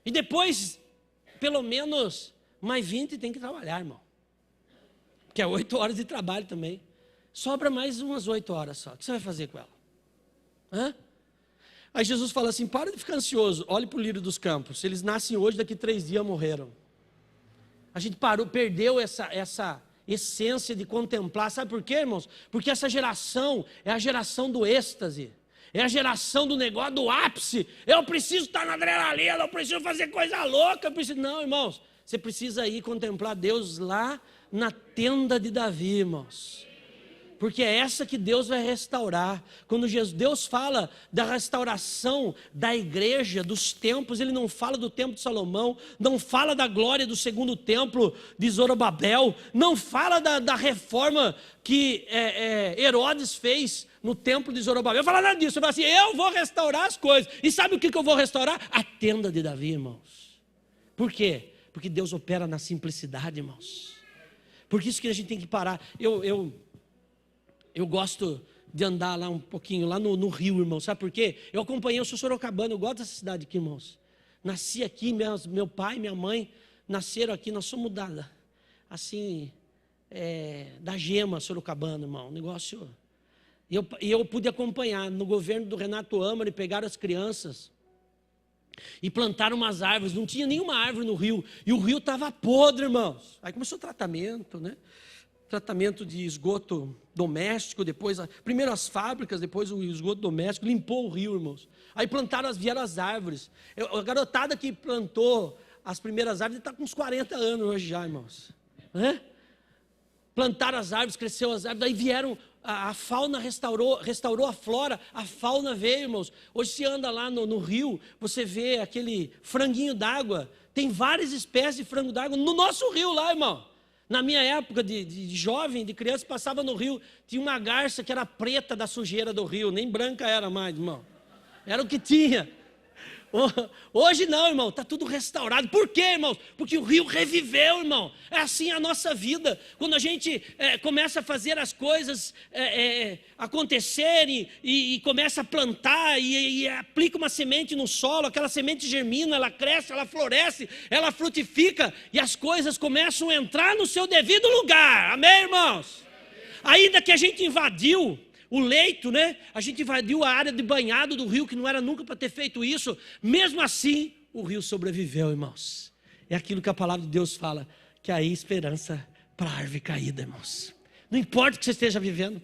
E depois, pelo menos, mais 20 tem que trabalhar, irmão. Que é 8 horas de trabalho também. Sobra mais umas 8 horas só. O que você vai fazer com ela? Aí Jesus fala assim: para de ficar ansioso, olhe para o lírio dos campos. Se eles nascem hoje, daqui 3 dias morreram. A gente perdeu essa essência de contemplar. Sabe por quê, irmãos? Porque essa geração é a geração do êxtase. É a geração do negócio, do ápice. Eu preciso estar na adrenalina, eu preciso fazer coisa louca. Não, irmãos. Você precisa ir contemplar Deus lá na tenda de Davi, irmãos. Porque é essa que Deus vai restaurar. Quando Deus fala da restauração da igreja, dos templos, Ele não fala do templo de Salomão, não fala da glória do segundo templo de Zorobabel, não fala da reforma que Herodes fez no templo de Zorobabel. Fala nada disso. Ele fala assim, eu vou restaurar as coisas. E sabe o que eu vou restaurar? A tenda de Davi, irmãos. Por quê? Porque Deus opera na simplicidade, irmãos. Por isso que a gente tem que parar. Eu gosto de andar lá um pouquinho, lá no Rio, irmão. Sabe por quê? Eu acompanhei, eu sou sorocabano, eu gosto dessa cidade aqui, irmãos. Nasci aqui, meu pai e minha mãe nasceram aqui, nós somos da gema sorocabana, irmão. Um negócio. E eu pude acompanhar no governo do Renato Amari, pegaram as crianças e plantaram umas árvores. Não tinha nenhuma árvore no rio, e o rio estava podre, irmãos. Aí começou o tratamento, né? Tratamento de esgoto doméstico, depois, primeiro as fábricas, depois o esgoto doméstico, limpou o rio, irmãos. Aí vieram as árvores. A garotada que plantou as primeiras árvores está com uns 40 anos hoje já, irmãos. Plantaram as árvores, cresceu as árvores, daí vieram, a fauna restaurou a flora, a fauna veio, irmãos. Hoje se anda lá no rio, você vê aquele franguinho d'água, tem várias espécies de frango d'água no nosso rio lá, irmão. Na minha época de jovem, de criança, passava no rio, tinha uma garça que era preta da sujeira do rio, nem branca era mais, irmão. Era o que tinha. Hoje não, irmão, está tudo restaurado. Por quê, irmãos? Porque o rio reviveu, irmão. É assim a nossa vida. Quando a gente começa a fazer as coisas acontecerem e começa a plantar e aplica uma semente no solo, aquela semente germina, ela cresce, ela floresce, ela frutifica e as coisas começam a entrar no seu devido lugar. Amém, irmãos? Ainda que a gente invadiu o leito, né? A gente invadiu a área de banhado do rio, que não era nunca para ter feito isso. Mesmo assim, o rio sobreviveu, irmãos. É aquilo que a palavra de Deus fala, que há esperança para a árvore caída, irmãos. Não importa o que você esteja vivendo.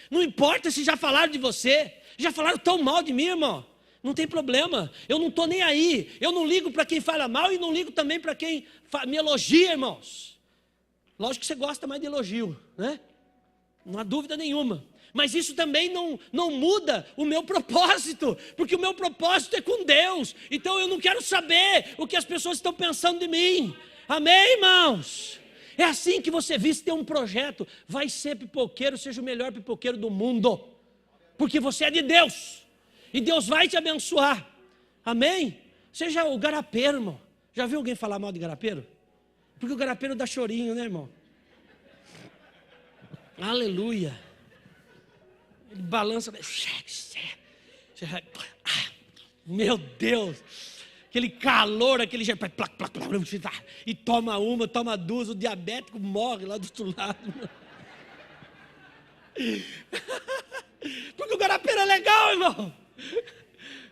Não importa se já falaram de você. Já falaram tão mal de mim, irmão. Não tem problema. Eu não estou nem aí. Eu não ligo para quem fala mal e não ligo também para quem me elogia, irmãos. Lógico que você gosta mais de elogio, né? Não há dúvida nenhuma. Mas isso também não muda o meu propósito, porque o meu propósito é com Deus. Então eu não quero saber o que as pessoas estão pensando de mim. Amém, irmãos? É assim que você vive, se tem um projeto, vai ser pipoqueiro, seja o melhor pipoqueiro do mundo. Porque você é de Deus. E Deus vai te abençoar. Amém? Seja o garapeiro, irmão. Já viu alguém falar mal de garapeiro? Porque o garapeiro dá chorinho, né, irmão? Aleluia. Ele balança, meu Deus, aquele calor, aquele e toma uma, toma duas, o diabético morre lá do outro lado. Porque o garapeiro é legal, irmão.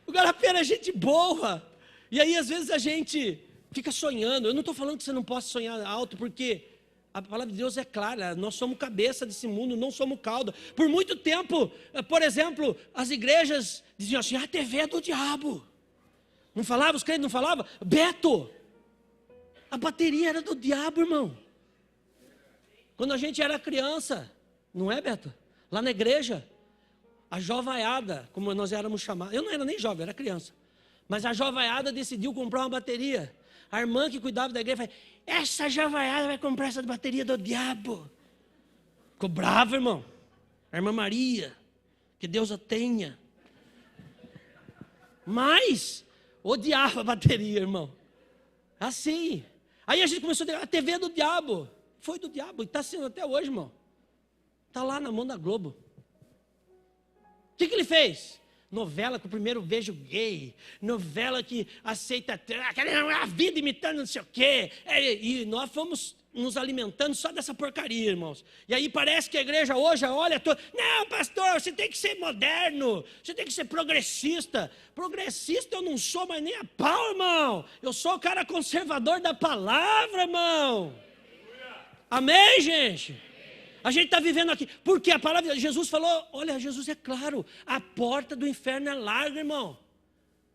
O garapeiro é gente boa. E aí às vezes a gente fica sonhando. Eu não estou falando que você não possa sonhar alto, porque a palavra de Deus é clara, nós somos cabeça desse mundo, não somos cauda. Por muito tempo, por exemplo, as igrejas diziam assim, a TV é do diabo. Não falava, os crentes não falavam? Beto, a bateria era do diabo, irmão. Quando a gente era criança, não é, Beto? Lá na igreja, a jovaiada, como nós éramos chamados, eu não era nem jovem, era criança. Mas a jovaiada decidiu comprar uma bateria. A irmã que cuidava da igreja falou, essa jovaiada vai comprar essa bateria do diabo. Ficou brava, irmão. A irmã Maria, que Deus a tenha. Mas odiava a bateria, irmão. Assim. Aí a gente começou a dizer, a TV é do diabo. Foi do diabo, e está sendo até hoje, irmão. Está lá na mão da Globo. O que ele fez? Novela com o primeiro beijo gay, novela que aceita a vida imitando não sei o quê. E nós fomos nos alimentando só dessa porcaria, irmãos. E aí parece que a igreja hoje olha, não, pastor, você tem que ser moderno, você tem que ser progressista. Progressista eu não sou mais nem a pau, irmão. Eu sou o cara conservador da palavra, irmão. Amém, gente? A gente está vivendo aqui, porque a palavra de Jesus falou, olha, Jesus é claro, a porta do inferno é larga, irmão.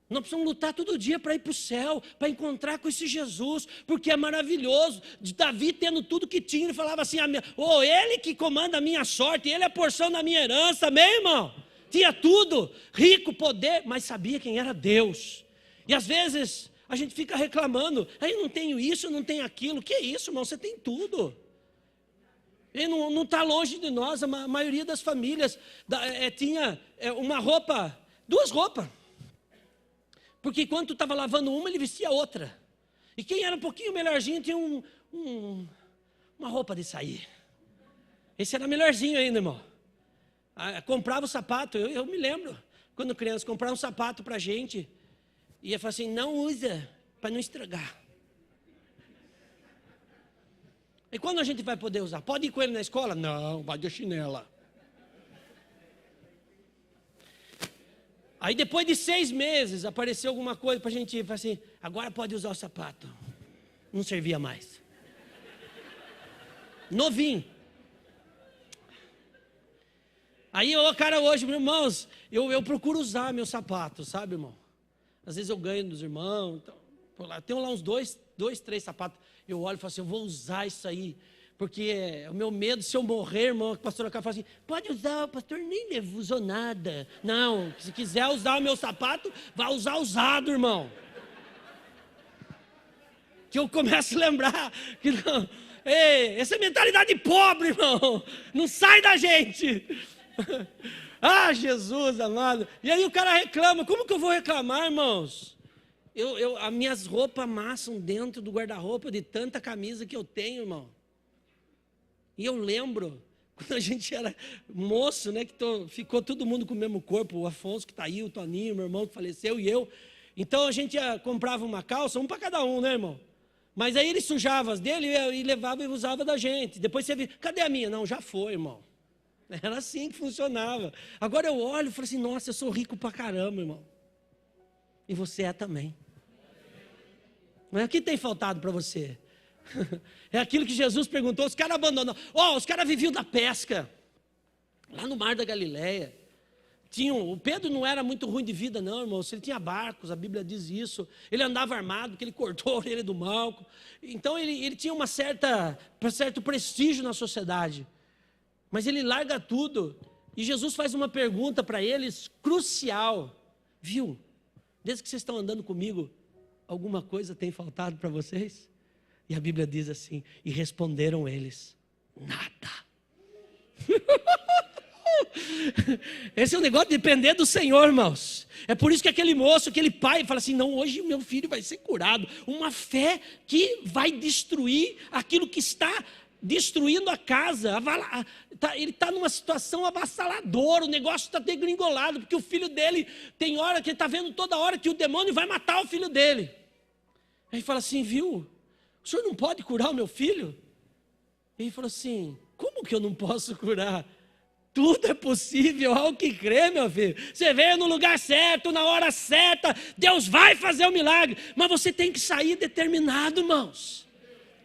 Nós precisamos lutar todo dia para ir para o céu, para encontrar com esse Jesus, porque é maravilhoso. De Davi tendo tudo que tinha, ele falava assim, ele que comanda a minha sorte, ele é a porção da minha herança, amém, irmão? Tinha tudo, rico, poder, mas sabia quem era Deus. E às vezes a gente fica reclamando, eu não tenho isso, eu não tenho aquilo. Que isso, irmão? Você tem tudo. Ele não está longe de nós. A maioria das famílias tinha uma roupa, 2 roupas. Porque enquanto estava lavando uma, ele vestia outra. E quem era um pouquinho melhorzinho tinha uma roupa de sair. Esse era melhorzinho ainda, irmão. Comprava o sapato, eu me lembro, quando criança, comprava um sapato para a gente. E ia falar assim, não usa, para não estragar. E quando a gente vai poder usar? Pode ir com ele na escola? Não, vai de chinela. Aí depois de 6 meses, apareceu alguma coisa para a gente ir, falei assim, agora pode usar o sapato. Não servia mais. Novinho. Aí, cara, hoje, meus irmãos, eu procuro usar meu sapato, sabe, irmão? Às vezes eu ganho dos irmãos, então, tenho lá uns 2, 3 sapatos. Eu olho e falo assim, eu vou usar isso aí. Porque o meu medo, se eu morrer, irmão, a pastora fala assim, pode usar, o pastor nem usou nada. Não, se quiser usar o meu sapato, vai usar usado, irmão. Que eu começo a lembrar que não, essa é mentalidade pobre, irmão. Não sai da gente. Ah, Jesus amado. E aí o cara reclama, como que eu vou reclamar, irmãos? As minhas roupas amassam dentro do guarda-roupa de tanta camisa que eu tenho, irmão. E eu lembro, quando a gente era moço, né, que ficou todo mundo com o mesmo corpo, o Afonso que está aí, o Toninho, meu irmão que faleceu e eu. Então a gente comprava uma calça, um para cada um, né, irmão? Mas aí ele sujava as dele e levava e usava da gente. Depois você via, cadê a minha? Não, já foi, irmão. Era assim que funcionava. Agora eu olho e falo assim, nossa, eu sou rico pra caramba, irmão. E você é também. Mas o que tem faltado para você? É aquilo que Jesus perguntou, os caras abandonaram. Os caras viviam da pesca, lá no mar da Galileia. O Pedro não era muito ruim de vida não, irmão. Ele tinha barcos, a Bíblia diz isso. Ele andava armado, porque ele cortou a orelha do Malco. Então ele tinha certo prestígio na sociedade. Mas ele larga tudo. E Jesus faz uma pergunta para eles, crucial. Viu, desde que vocês estão andando comigo, alguma coisa tem faltado para vocês? E a Bíblia diz assim, e responderam eles, nada. Esse é o negócio de depender do Senhor, irmãos. É por isso que aquele moço, aquele pai, fala assim, não, hoje meu filho vai ser curado. Uma fé que vai destruir aquilo que está destruindo a casa. Ele está numa situação avassaladora, o negócio está degringolado, porque o filho dele, tem hora que ele está vendo toda hora que o demônio vai matar o filho dele. Aí ele fala assim, viu, o senhor não pode curar o meu filho? Ele falou assim, como que eu não posso curar? Tudo é possível ao que crê, meu filho. Você veio no lugar certo, na hora certa, Deus vai fazer o milagre. Mas você tem que sair determinado, irmãos.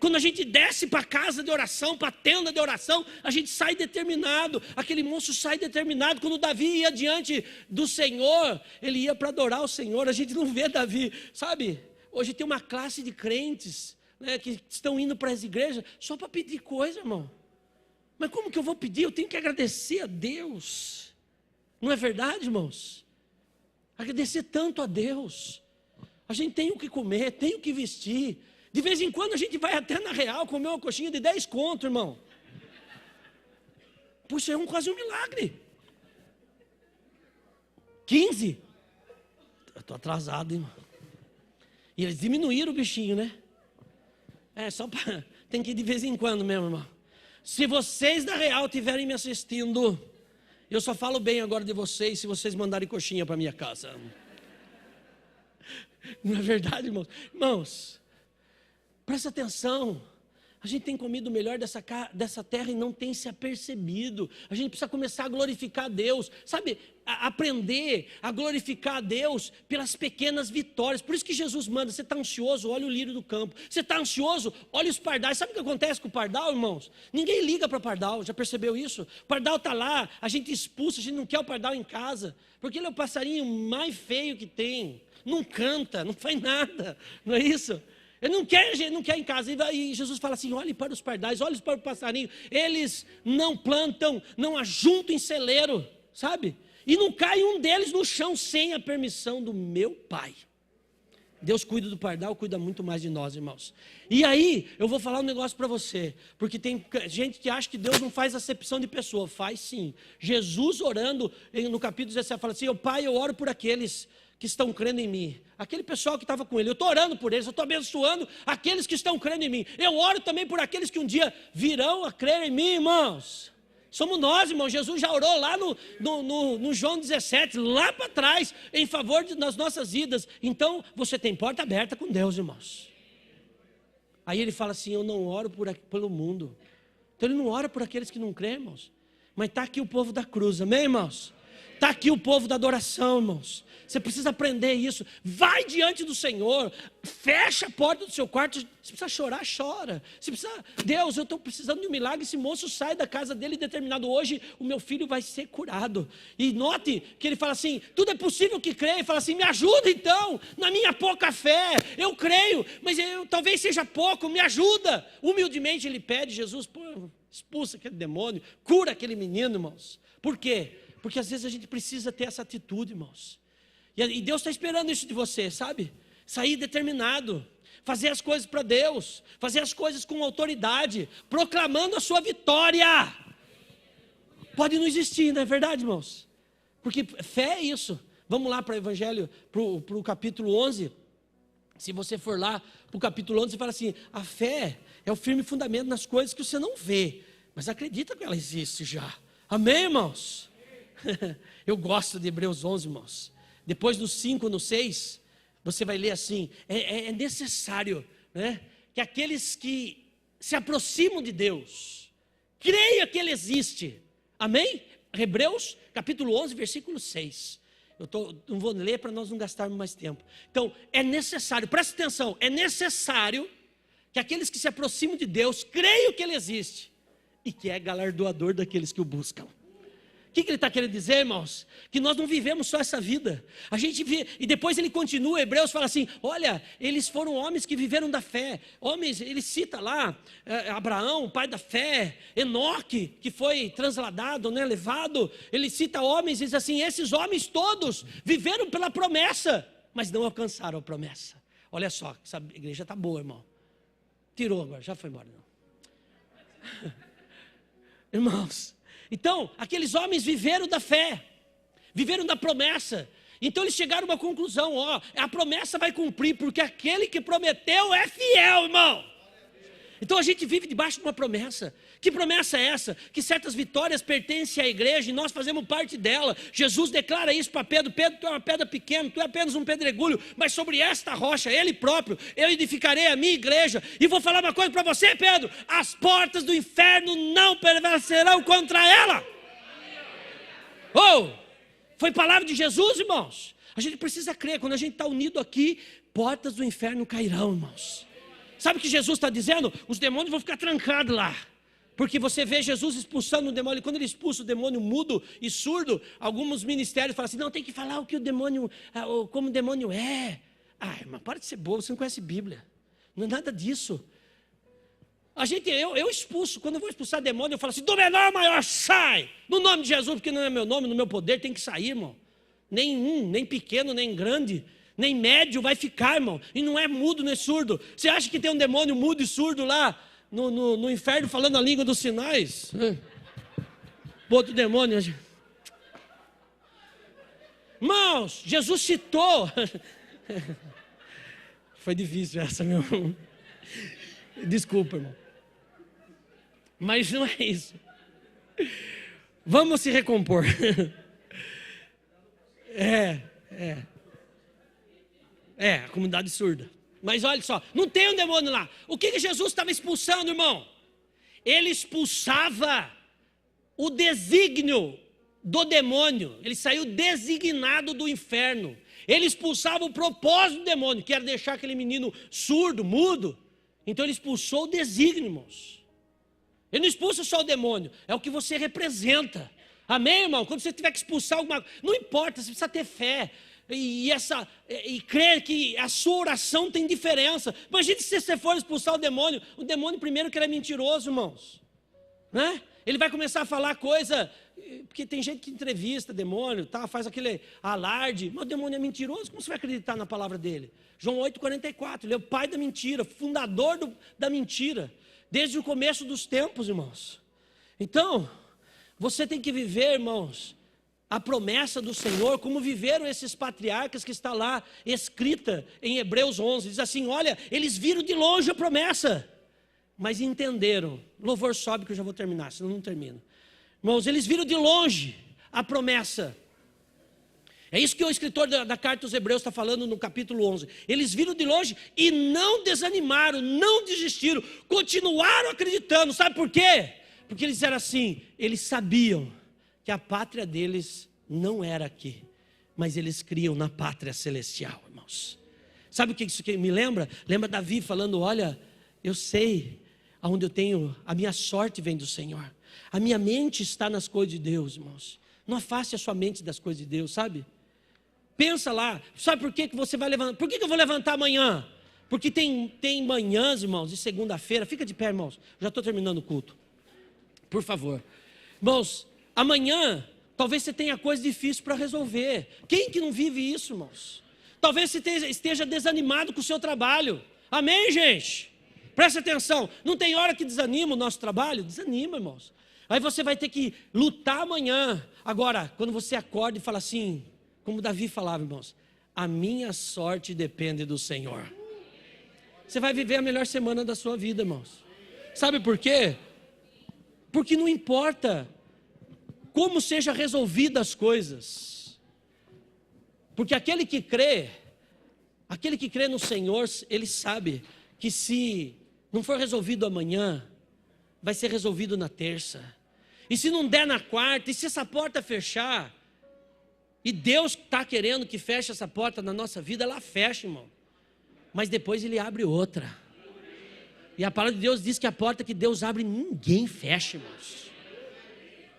Quando a gente desce para a casa de oração, para a tenda de oração, a gente sai determinado. Aquele moço sai determinado. Quando Davi ia diante do Senhor, ele ia para adorar o Senhor. A gente não vê Davi, sabe? Hoje tem uma classe de crentes, né, que estão indo para as igrejas só para pedir coisa, irmão. Mas como que eu vou pedir? Eu tenho que agradecer a Deus. Não é verdade, irmãos? Agradecer tanto a Deus. A gente tem o que comer, tem o que vestir. De vez em quando a gente vai até na Real comer uma coxinha de 10 conto, irmão. Puxa, é quase um milagre. 15? Eu estou atrasado, irmão. E eles diminuíram o bichinho, né? Só para... Tem que ir de vez em quando mesmo, irmão. Se vocês da Real estiverem me assistindo, eu só falo bem agora de vocês se vocês mandarem coxinha para minha casa. Não é verdade, irmãos? Irmãos, presta atenção. A gente tem comido o melhor dessa terra e não tem se apercebido. A gente precisa começar a glorificar a Deus. Sabe, aprender a glorificar a Deus pelas pequenas vitórias. Por isso que Jesus manda, você está ansioso, olha o lírio do campo. Você está ansioso, olha os pardais. Sabe o que acontece com o pardal, irmãos? Ninguém liga para o pardal, já percebeu isso? O pardal está lá, a gente expulsa, a gente não quer o pardal em casa. Porque ele é o passarinho mais feio que tem. Não canta, não faz nada, não é isso? Ele não quer em casa. E Jesus fala assim, olhe para os pardais, olhe para o passarinho. Eles não plantam, não ajuntam em celeiro, sabe? E não cai um deles no chão sem a permissão do meu Pai. Deus cuida do pardal, cuida muito mais de nós, irmãos. E aí, eu vou falar um negócio para você. Porque tem gente que acha que Deus não faz acepção de pessoa. Faz sim. Jesus orando, no capítulo 17, fala assim, Pai, eu oro por aqueles que estão crendo em mim, aquele pessoal que estava com ele, eu estou orando por eles, eu estou abençoando aqueles que estão crendo em mim, eu oro também por aqueles que um dia virão a crer em mim, irmãos. Somos nós, irmãos. Jesus já orou lá no João 17, lá para trás, em favor das nossas vidas. Então, você tem porta aberta com Deus, irmãos. Aí ele fala assim, eu não oro pelo mundo. Então ele não ora por aqueles que não creem, irmãos. Mas está aqui o povo da cruz, amém, irmãos? Está aqui o povo da adoração, irmãos. Você precisa aprender isso. Vai diante do Senhor. Fecha a porta do seu quarto. Se precisa chorar, chora. Se precisa, Deus, eu estou precisando de um milagre. Esse moço sai da casa dele determinado. Hoje o meu filho vai ser curado. E note que ele fala assim, tudo é possível que creia. Ele fala assim, me ajuda então, na minha pouca fé. Eu creio, mas talvez seja pouco, me ajuda. Humildemente ele pede, Jesus, expulsa aquele demônio, cura aquele menino, irmãos. Por quê? Porque às vezes a gente precisa ter essa atitude, irmãos. E Deus está esperando isso de você, sabe? Sair determinado, fazer as coisas para Deus, fazer as coisas com autoridade, proclamando a sua vitória. Pode não existir, não é verdade, irmãos? Porque fé é isso. Vamos lá para o Evangelho, para o capítulo 11. Se você for lá para o capítulo 11, você fala assim, a fé é o firme fundamento nas coisas que você não vê, mas acredita que ela existe já. Amém, irmãos? Eu gosto de Hebreus 11, irmãos. Depois no 5, no 6, você vai ler assim, é necessário, né, que aqueles que se aproximam de Deus, creiam que Ele existe, amém? Hebreus capítulo 11, versículo 6, não vou ler para nós não gastarmos mais tempo. Então, é necessário, presta atenção, é necessário que aqueles que se aproximam de Deus, creiam que Ele existe, e que é galardoador daqueles que o buscam. O que ele está querendo dizer, irmãos? Que nós não vivemos só essa vida. A gente vive, e depois ele continua, Hebreus fala assim, olha, eles foram homens que viveram da fé. Homens, ele cita lá, Abraão, pai da fé, Enoque, que foi transladado, né, levado. Ele cita homens e diz assim, esses homens todos viveram pela promessa, mas não alcançaram a promessa. Olha só, essa igreja está boa, irmão. Tirou agora, já foi embora. Não. Irmãos, então, aqueles homens viveram da fé, viveram da promessa. Então eles chegaram a uma conclusão, a promessa vai cumprir, porque aquele que prometeu é fiel, irmão. Então a gente vive debaixo de uma promessa. Que promessa é essa? Que certas vitórias pertencem à igreja e nós fazemos parte dela. Jesus declara isso para Pedro, Pedro, tu é uma pedra pequena, tu é apenas um pedregulho, mas sobre esta rocha, Ele próprio, eu edificarei a minha igreja. E vou falar uma coisa para você, Pedro, as portas do inferno não prevalecerão contra ela. Foi palavra de Jesus, irmãos. A gente precisa crer, quando a gente está unido aqui, portas do inferno cairão, irmãos. Sabe o que Jesus está dizendo? Os demônios vão ficar trancados lá. Porque você vê Jesus expulsando o demônio. Quando ele expulsa o demônio mudo e surdo, alguns ministérios falam assim, não, tem que falar o que o demônio, como o demônio é. Irmão, para de ser bobo, você não conhece Bíblia. Não é nada disso. Eu expulso, quando eu vou expulsar demônio, eu falo assim, do menor ao maior, sai! No nome de Jesus, porque não é meu nome, no meu poder, tem que sair, irmão. Nem pequeno, nem grande, nem médio vai ficar, irmão. E não é mudo, nem surdo. Você acha que tem um demônio mudo e surdo lá no inferno falando a língua dos sinais? Outro demônio. Irmãos, Jesus citou. Foi difícil essa, meu irmão. Desculpa, irmão. Mas não é isso. Vamos se recompor. A comunidade surda. Mas olha só, não tem um demônio lá. O que Jesus estava expulsando, irmão? Ele expulsava o desígnio do demônio. Ele saiu designado do inferno. Ele expulsava o propósito do demônio, que era deixar aquele menino surdo, mudo. Então ele expulsou o desígnio, irmãos. Ele não expulsa só o demônio, é o que você representa. Amém, irmão? Quando você tiver que expulsar alguma coisa, não importa, você precisa ter fé. E crer que a sua oração tem diferença. Imagine se você for expulsar o demônio primeiro que ele é mentiroso, irmãos, né? Ele vai começar a falar coisa, porque tem gente que entrevista demônio, tá, faz aquele alarde, mas o demônio é mentiroso, como você vai acreditar na palavra dele? João 8,44, ele é o pai da mentira, fundador da mentira, desde o começo dos tempos, irmãos. Então, você tem que viver, irmãos, a promessa do Senhor, como viveram esses patriarcas que está lá escrita em Hebreus 11, diz assim, olha, eles viram de longe a promessa, mas entenderam, louvor sobe que eu já vou terminar, senão não termino. Irmãos, eles viram de longe a promessa, é isso que o escritor da carta aos Hebreus está falando no capítulo 11, eles viram de longe e não desanimaram, não desistiram, continuaram acreditando, sabe por quê? Porque eles eram assim, eles sabiam que a pátria deles não era aqui, mas eles criam na pátria celestial, irmãos. Sabe o que isso me lembra? Lembra Davi falando, olha, eu sei aonde eu tenho, a minha sorte vem do Senhor. A minha mente está nas coisas de Deus, irmãos. Não afaste a sua mente das coisas de Deus, sabe? Pensa lá, sabe por que você vai levantar? Por que eu vou levantar amanhã? Porque tem manhãs, irmãos, de segunda-feira, fica de pé, irmãos, já estou terminando o culto. Por favor. Irmãos, amanhã, talvez você tenha coisa difícil para resolver. Quem que não vive isso, irmãos? Talvez você esteja desanimado com o seu trabalho. Amém, gente? Presta atenção. Não tem hora que desanima o nosso trabalho? Desanima, irmãos. Aí você vai ter que lutar amanhã. Agora, quando você acorda e fala assim, como Davi falava, irmãos, a minha sorte depende do Senhor. Você vai viver a melhor semana da sua vida, irmãos. Sabe por quê? Porque não importa como seja resolvidas as coisas, porque aquele que crê no Senhor, ele sabe que se não for resolvido amanhã, vai ser resolvido na terça, e se não der na quarta, e se essa porta fechar, e Deus está querendo que feche essa porta na nossa vida, ela fecha, irmão, mas depois ele abre outra, e a palavra de Deus diz que a porta que Deus abre, ninguém fecha, irmãos.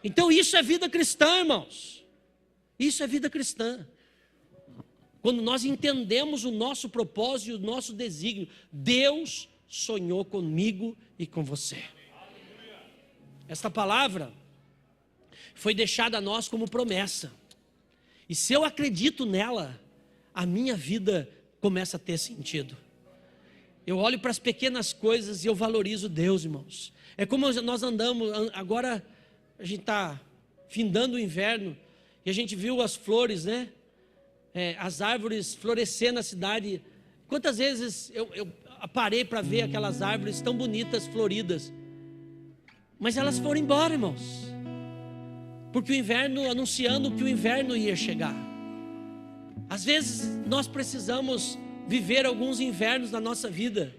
Então isso é vida cristã, irmãos. Isso é vida cristã. Quando nós entendemos o nosso propósito e o nosso desígnio, Deus sonhou comigo e com você. Esta palavra foi deixada a nós como promessa. E se eu acredito nela, a minha vida começa a ter sentido. Eu olho para as pequenas coisas e eu valorizo Deus, irmãos. É como nós andamos, agora a gente está findando o inverno, e a gente viu as flores, né? As árvores florescer na cidade. Quantas vezes eu parei para ver aquelas árvores tão bonitas, floridas, mas elas foram embora, irmãos, porque o inverno, anunciando que o inverno ia chegar. Às vezes nós precisamos viver alguns invernos na nossa vida,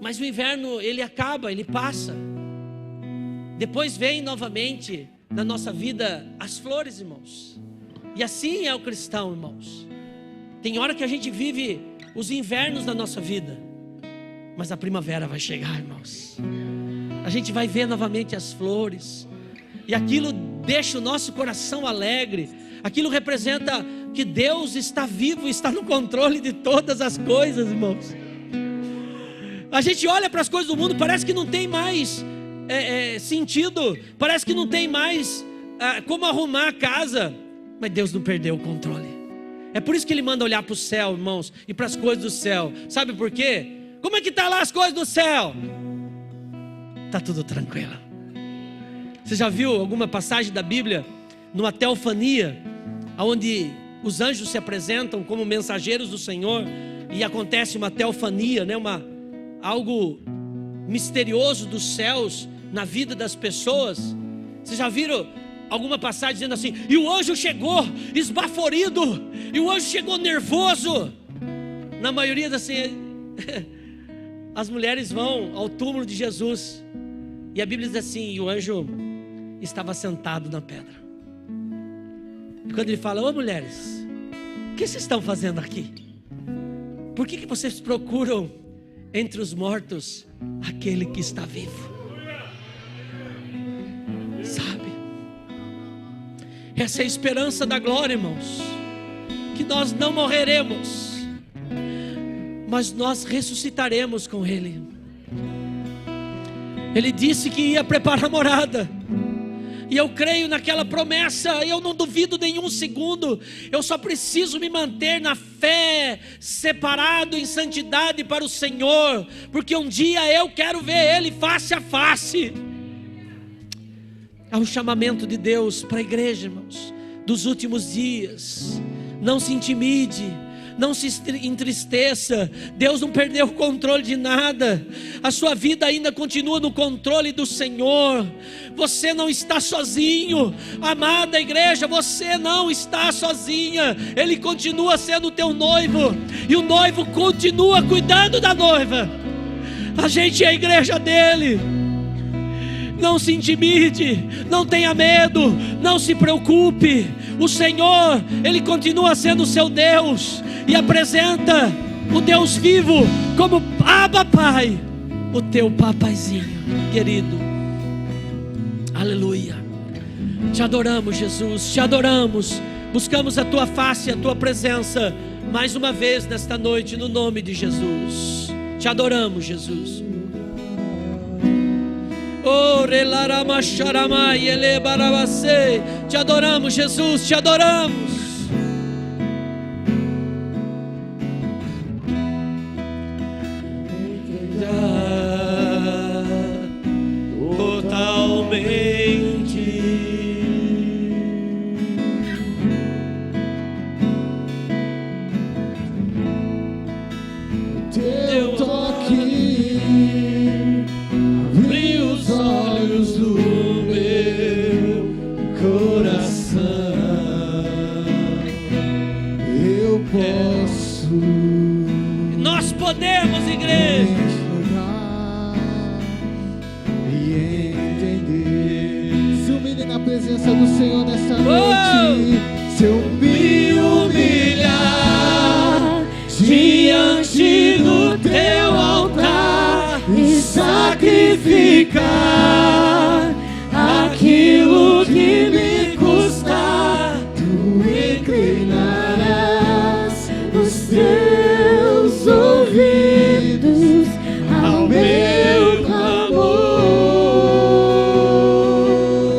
mas o inverno ele acaba, ele passa, depois vem novamente na nossa vida as flores, irmãos. E assim é o cristão, irmãos. Tem hora que a gente vive os invernos da nossa vida, mas a primavera vai chegar, irmãos. A gente vai ver novamente as flores, e aquilo deixa o nosso coração alegre. Aquilo representa que Deus está vivo, está no controle de todas as coisas, irmãos. A gente olha para as coisas do mundo, parece que não tem mais sentido, parece que não tem mais como arrumar a casa, mas Deus não perdeu o controle. É por isso que Ele manda olhar para o céu, irmãos, e para as coisas do céu. Sabe por quê? Como é que está lá as coisas do céu? Está tudo tranquilo. Você já viu alguma passagem da Bíblia, numa teofania, onde os anjos se apresentam como mensageiros do Senhor, e acontece uma teofania, né? Algo misterioso dos céus na vida das pessoas? Vocês já viram alguma passagem dizendo assim, e o anjo chegou esbaforido, e o anjo chegou nervoso? Na maioria das as mulheres vão ao túmulo de Jesus, e a Bíblia diz assim: e o anjo estava sentado na pedra. E quando ele fala: ô mulheres, o que vocês estão fazendo aqui? Por que vocês procuram entre os mortos aquele que está vivo? Sabe, essa é a esperança da glória, irmãos, que nós não morreremos, mas nós ressuscitaremos com Ele. Ele disse que ia preparar morada, e eu creio naquela promessa. Eu não duvido nenhum segundo. Eu só preciso me manter na fé, separado em santidade para o Senhor, porque um dia eu quero ver Ele face a face. É um chamamento de Deus para a igreja, irmãos, dos últimos dias. Não se intimide, não se entristeça. Deus não perdeu o controle de nada. A sua vida ainda continua no controle do Senhor. Você não está sozinho, amada igreja, você não está sozinha. Ele continua sendo o teu noivo, e o noivo continua cuidando da noiva. A gente é a igreja dele. Não se intimide, não tenha medo, não se preocupe. O Senhor, Ele continua sendo o seu Deus, e apresenta o Deus vivo como Abba Pai, o teu papaizinho querido. Aleluia. Te adoramos, Jesus, te adoramos. Buscamos a tua face, a tua presença mais uma vez nesta noite, no nome de Jesus. Te adoramos, Jesus. Te adoramos, Jesus, te adoramos. Totalmente. Teu toque abriu os olhos do meu coração. Eu posso. Nós podemos, igreja, e entender. Se humilhe na presença do Senhor nessa noite. Se eu me humilhar diante do teu altar e sacrificar aquilo que me custar, tu inclinarás os teus ouvidos ao meu clamor.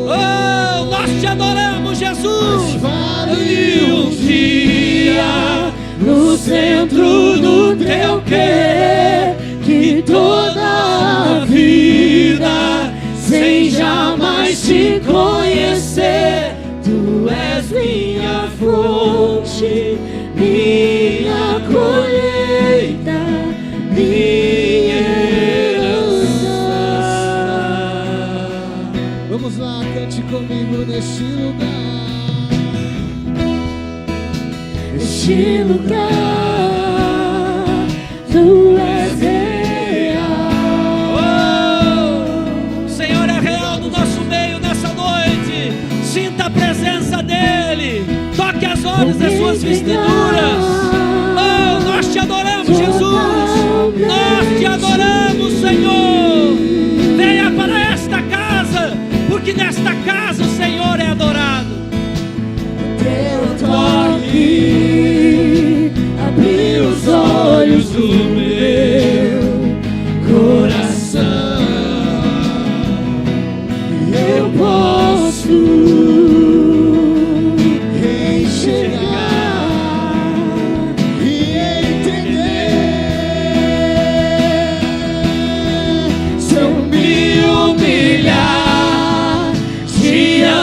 oh, nós te adoramos, Jesus. Fale um dia no centro do teu querer, que toda a vida, sem jamais te conhecer, tu és minha fonte, minha colheita, minha herança. Vamos lá, cante comigo neste lugar. Este lugar, tu és real. O Senhor é real no nosso meio nessa noite. Sinta a presença dele. Toque as olhos das suas vestiduras. Oh, nós te adoramos, Jesus. Nós te adoramos, Senhor. Venha para esta casa, porque nesta casa o Senhor é adorado. Teu toque abriu os olhos do meu coração. Eu posso enxergar e entender. Se eu me humilhar diante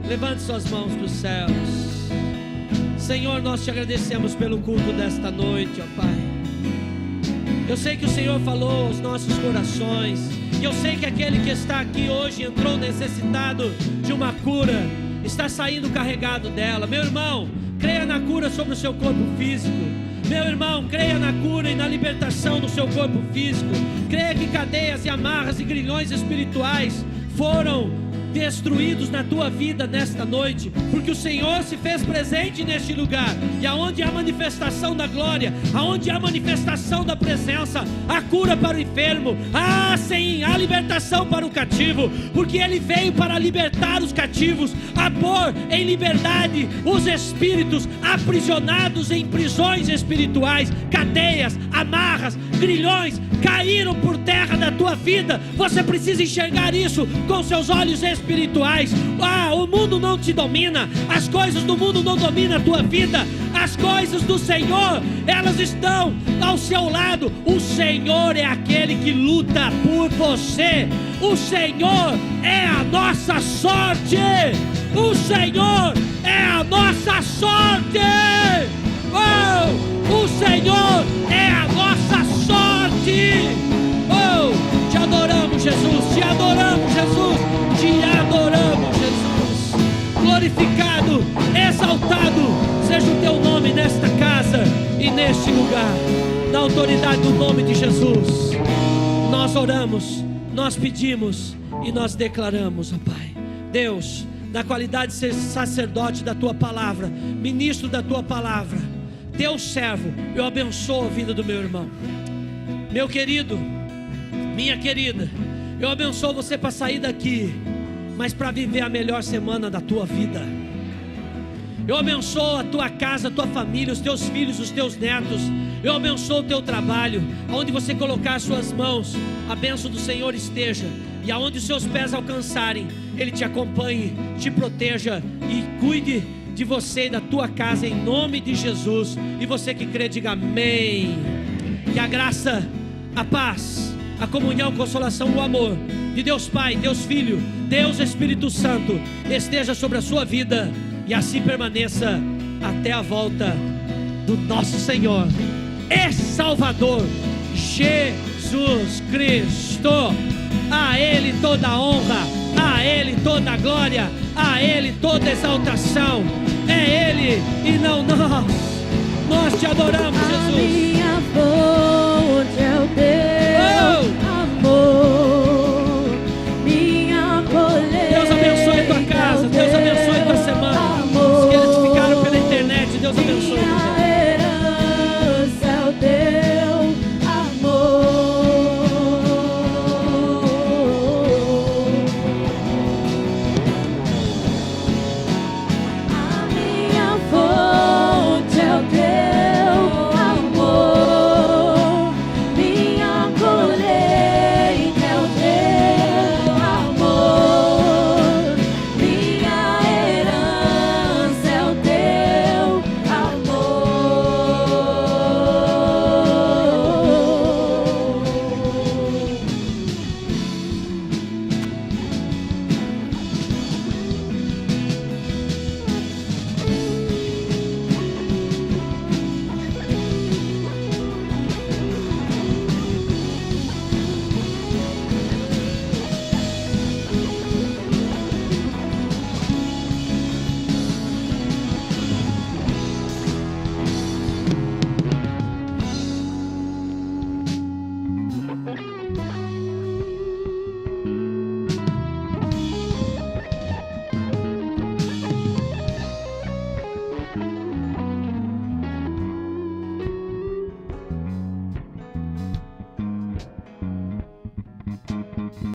Levante suas mãos para os céus. Senhor, nós te agradecemos pelo culto desta noite, ó Pai. Eu sei que o Senhor falou aos nossos corações. E eu sei que aquele que está aqui hoje entrou necessitado de uma cura, está saindo carregado dela. Meu irmão, creia na cura sobre o seu corpo físico. Meu irmão, creia na cura e na libertação do seu corpo físico. Creia que cadeias e amarras e grilhões espirituais foram destruídos na tua vida nesta noite, porque o Senhor se fez presente neste lugar. E aonde há manifestação da glória, aonde há manifestação da presença, há cura para o enfermo, sim, há libertação para o cativo, porque Ele veio para libertar os cativos, a pôr em liberdade os espíritos aprisionados em prisões espirituais. Cadeias, amarras, grilhões caíram por terra da tua vida. Você precisa enxergar isso com seus olhos espirituais. O mundo não te domina, as coisas do mundo não dominam a tua vida. As coisas do Senhor, elas estão ao seu lado. O Senhor é aquele que luta por você. O Senhor é a nossa sorte. O Senhor é a nossa sorte. O Senhor é a nossa sorte. Te adoramos, Jesus. Te adoramos, Jesus. Te adoramos, Jesus. Glorificado, exaltado seja o teu nome nesta casa e neste lugar. Na autoridade do nome de Jesus, nós oramos, nós pedimos e nós declaramos, ó Pai. Deus, na qualidade de ser sacerdote da tua palavra, ministro da tua palavra, teu servo, eu abençoo a vida do meu irmão. Meu querido, minha querida, eu abençoo você para sair daqui, mas para viver a melhor semana da tua vida. Eu abençoo a tua casa, a tua família, os teus filhos, os teus netos. Eu abençoo o teu trabalho. Aonde você colocar as suas mãos, a bênção do Senhor esteja. E aonde os seus pés alcançarem, Ele te acompanhe, te proteja e cuide de você e da tua casa, em nome de Jesus. E você que crê, diga amém. Que a graça, a paz, a comunhão, a consolação, o amor de Deus Pai, Deus Filho, Deus Espírito Santo esteja sobre a sua vida e assim permaneça até a volta do nosso Senhor e Salvador Jesus Cristo. A Ele toda a honra, a Ele toda a glória, a Ele toda a exaltação. É Ele e não nós. Nós te adoramos, Jesus. A minha fonte é o Deus.